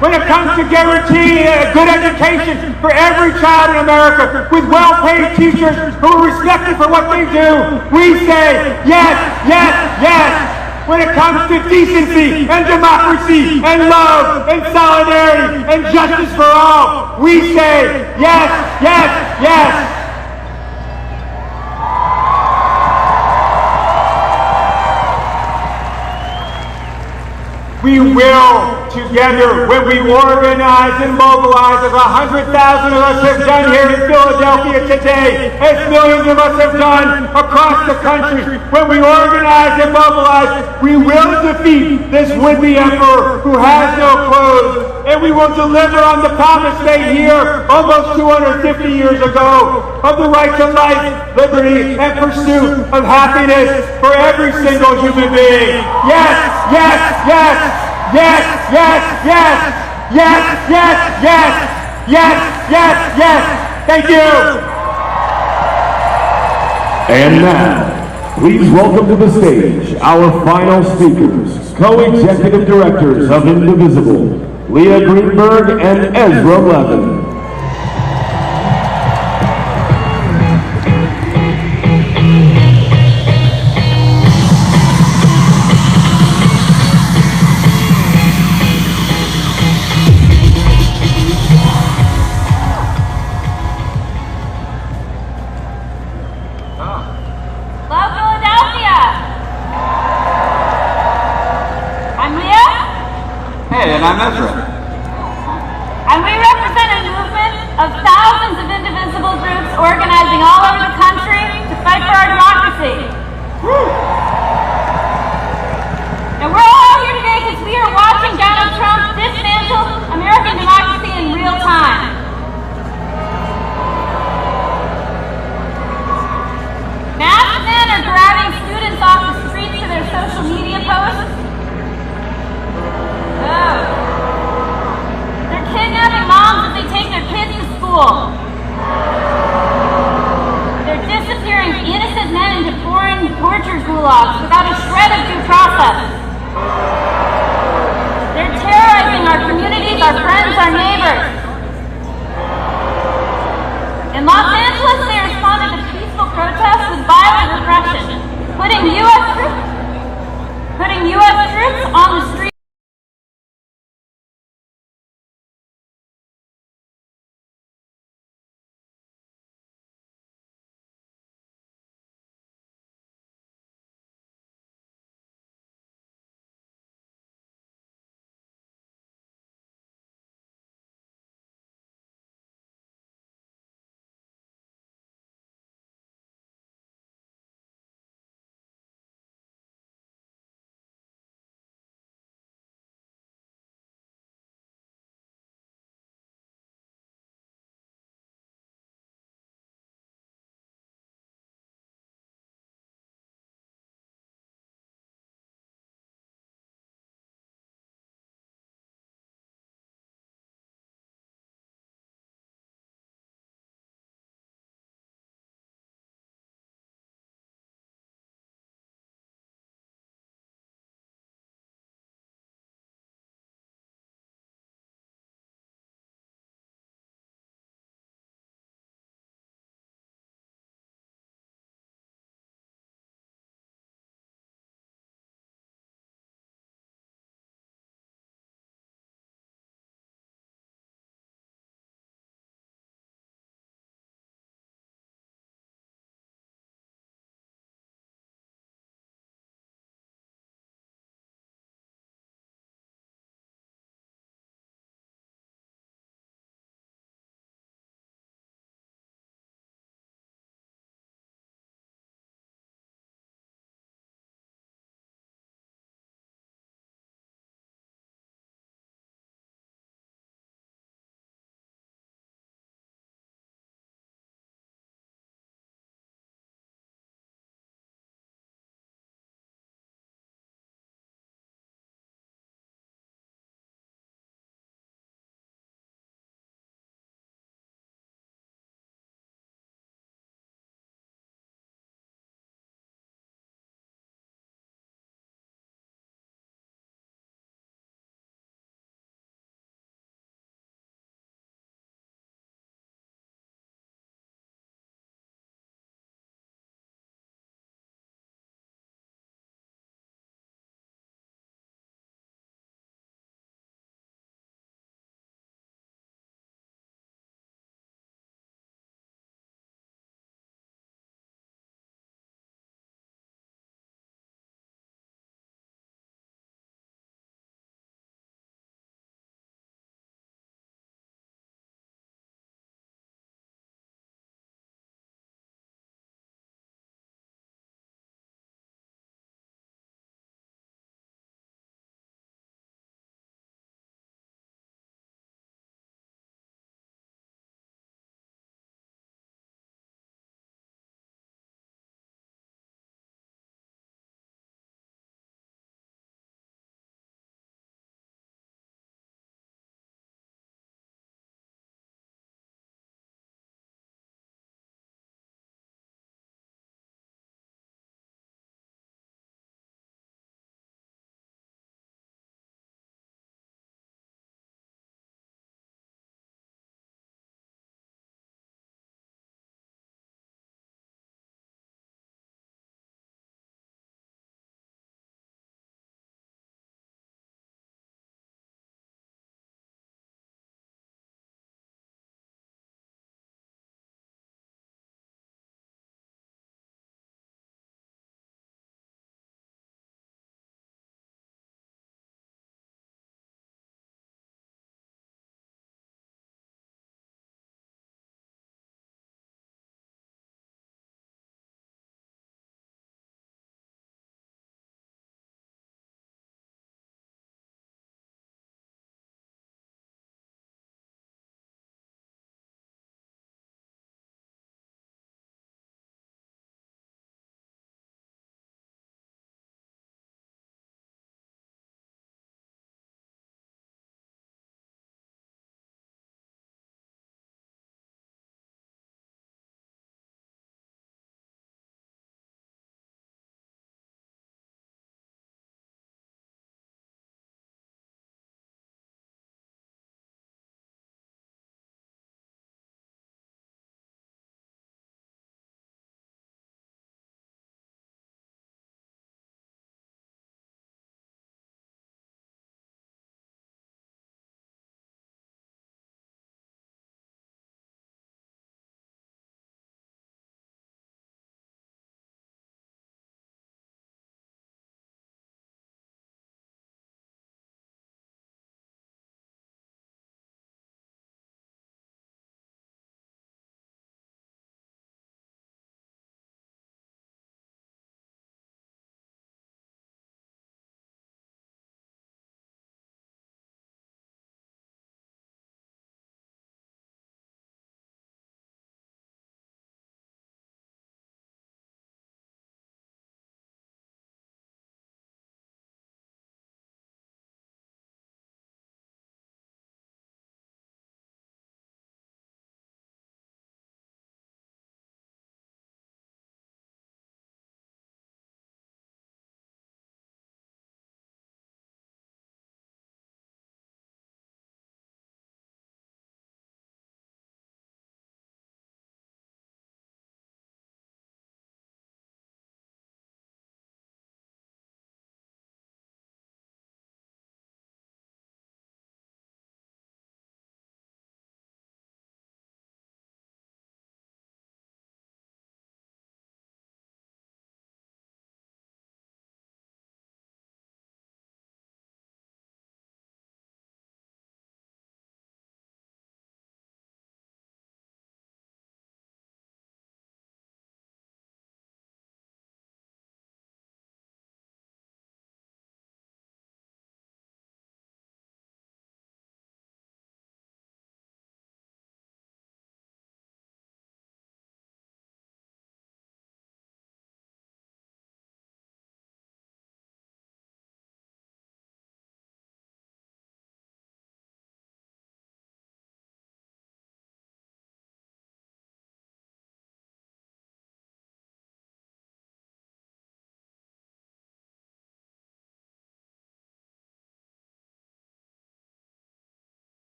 [SPEAKER 5] when it comes to guaranteeing a good education for every child in America with well-paid teachers who are respected for what they do, we say yes, yes, yes. When it comes to decency and democracy and love and solidarity and justice for all, we say yes, yes, yes. We will together, when we organize and mobilize, as 100,000 of us have done here in Philadelphia today, as millions of us have done across the country, when we organize and mobilize, we will defeat this would-be emperor who has no clothes, and we will deliver on the promise made here almost 250 years ago of the right to life, liberty, and pursuit of happiness for every single human being. Yes, yes, yes. Yes, yes, yes, yes, yes, yes, yes, yes, yes. Thank you.
[SPEAKER 11] And now, please welcome to the stage our final speakers, co-executive directors of Indivisible, Leah Greenberg and Ezra Levin.
[SPEAKER 12] And I'm Ezra.
[SPEAKER 8] And we represent a movement of thousands of indivisible groups organizing all over the country to fight for our democracy. And we're all here today because we are watching Donald Trump dismantle American democracy in real time. Masked men are grabbing students off the streets for their social media posts. They're kidnapping moms as they take their kids to school. They're disappearing innocent men into foreign torture gulags without a shred of due process. They're terrorizing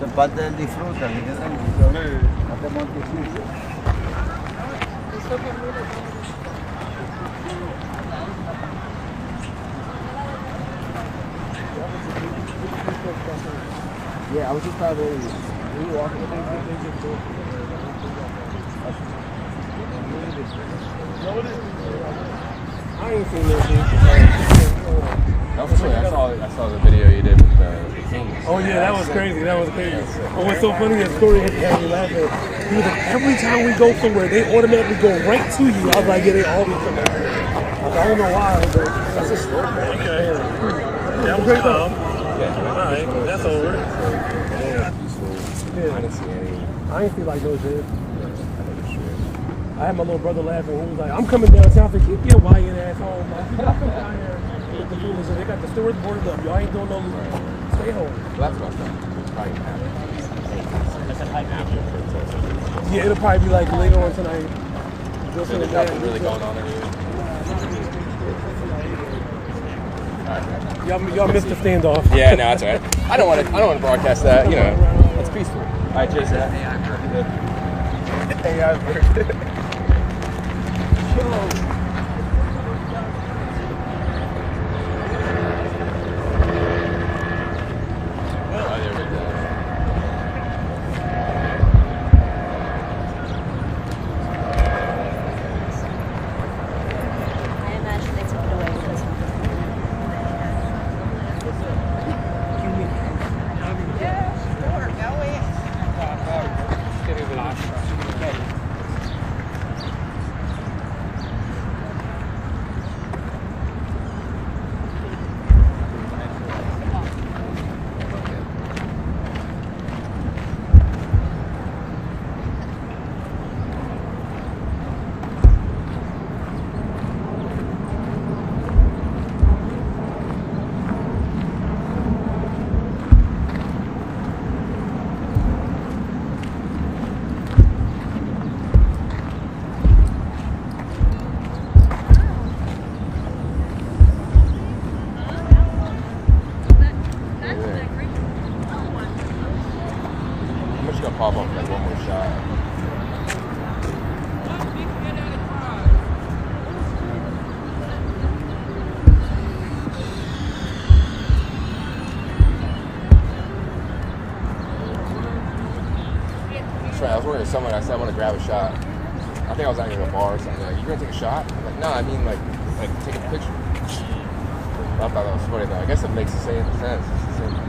[SPEAKER 12] Se parte disfrutan, yeah, I was just probably we were walking.
[SPEAKER 13] I ain't seen this shit.
[SPEAKER 14] That was funny. I saw the video you did with the Kings.
[SPEAKER 13] Oh yeah, that was crazy. That was crazy. Oh, what's so funny? That story had me laughing. He was like, every time we go somewhere, they automatically go right to you. I was like, yeah, they always come back. I don't know why, but that's a story. Okay. That was great though. Yeah. All right, that's over. Yeah.
[SPEAKER 14] I didn't see any.
[SPEAKER 13] I ain't feel like no shit. I had my little brother laughing. He was like, I'm coming downtown to keep your YN ass home. Like, you gotta come down here with the food. They got the stores boarded up. Y'all ain't doing no stay home.
[SPEAKER 14] Well, that's what I thought. Probably happened. That's a hype after.
[SPEAKER 13] Yeah, it'll probably be like later on tonight.
[SPEAKER 14] So there's nothing really going on anyway.
[SPEAKER 13] Y'all missed the standoff.
[SPEAKER 14] Yeah, no, that's all right. I don't want to broadcast that. You know, it's peaceful. All right, Jason.
[SPEAKER 12] Hey, I've heard.
[SPEAKER 14] Pop up like one more shot. That's right, I was working with someone, I said I want to grab a shot. I think I was at a bar or something. Like, you gonna take a shot? I'm like, no, I mean like take a picture. I thought that was funny though. I guess it makes the same sense. It's the same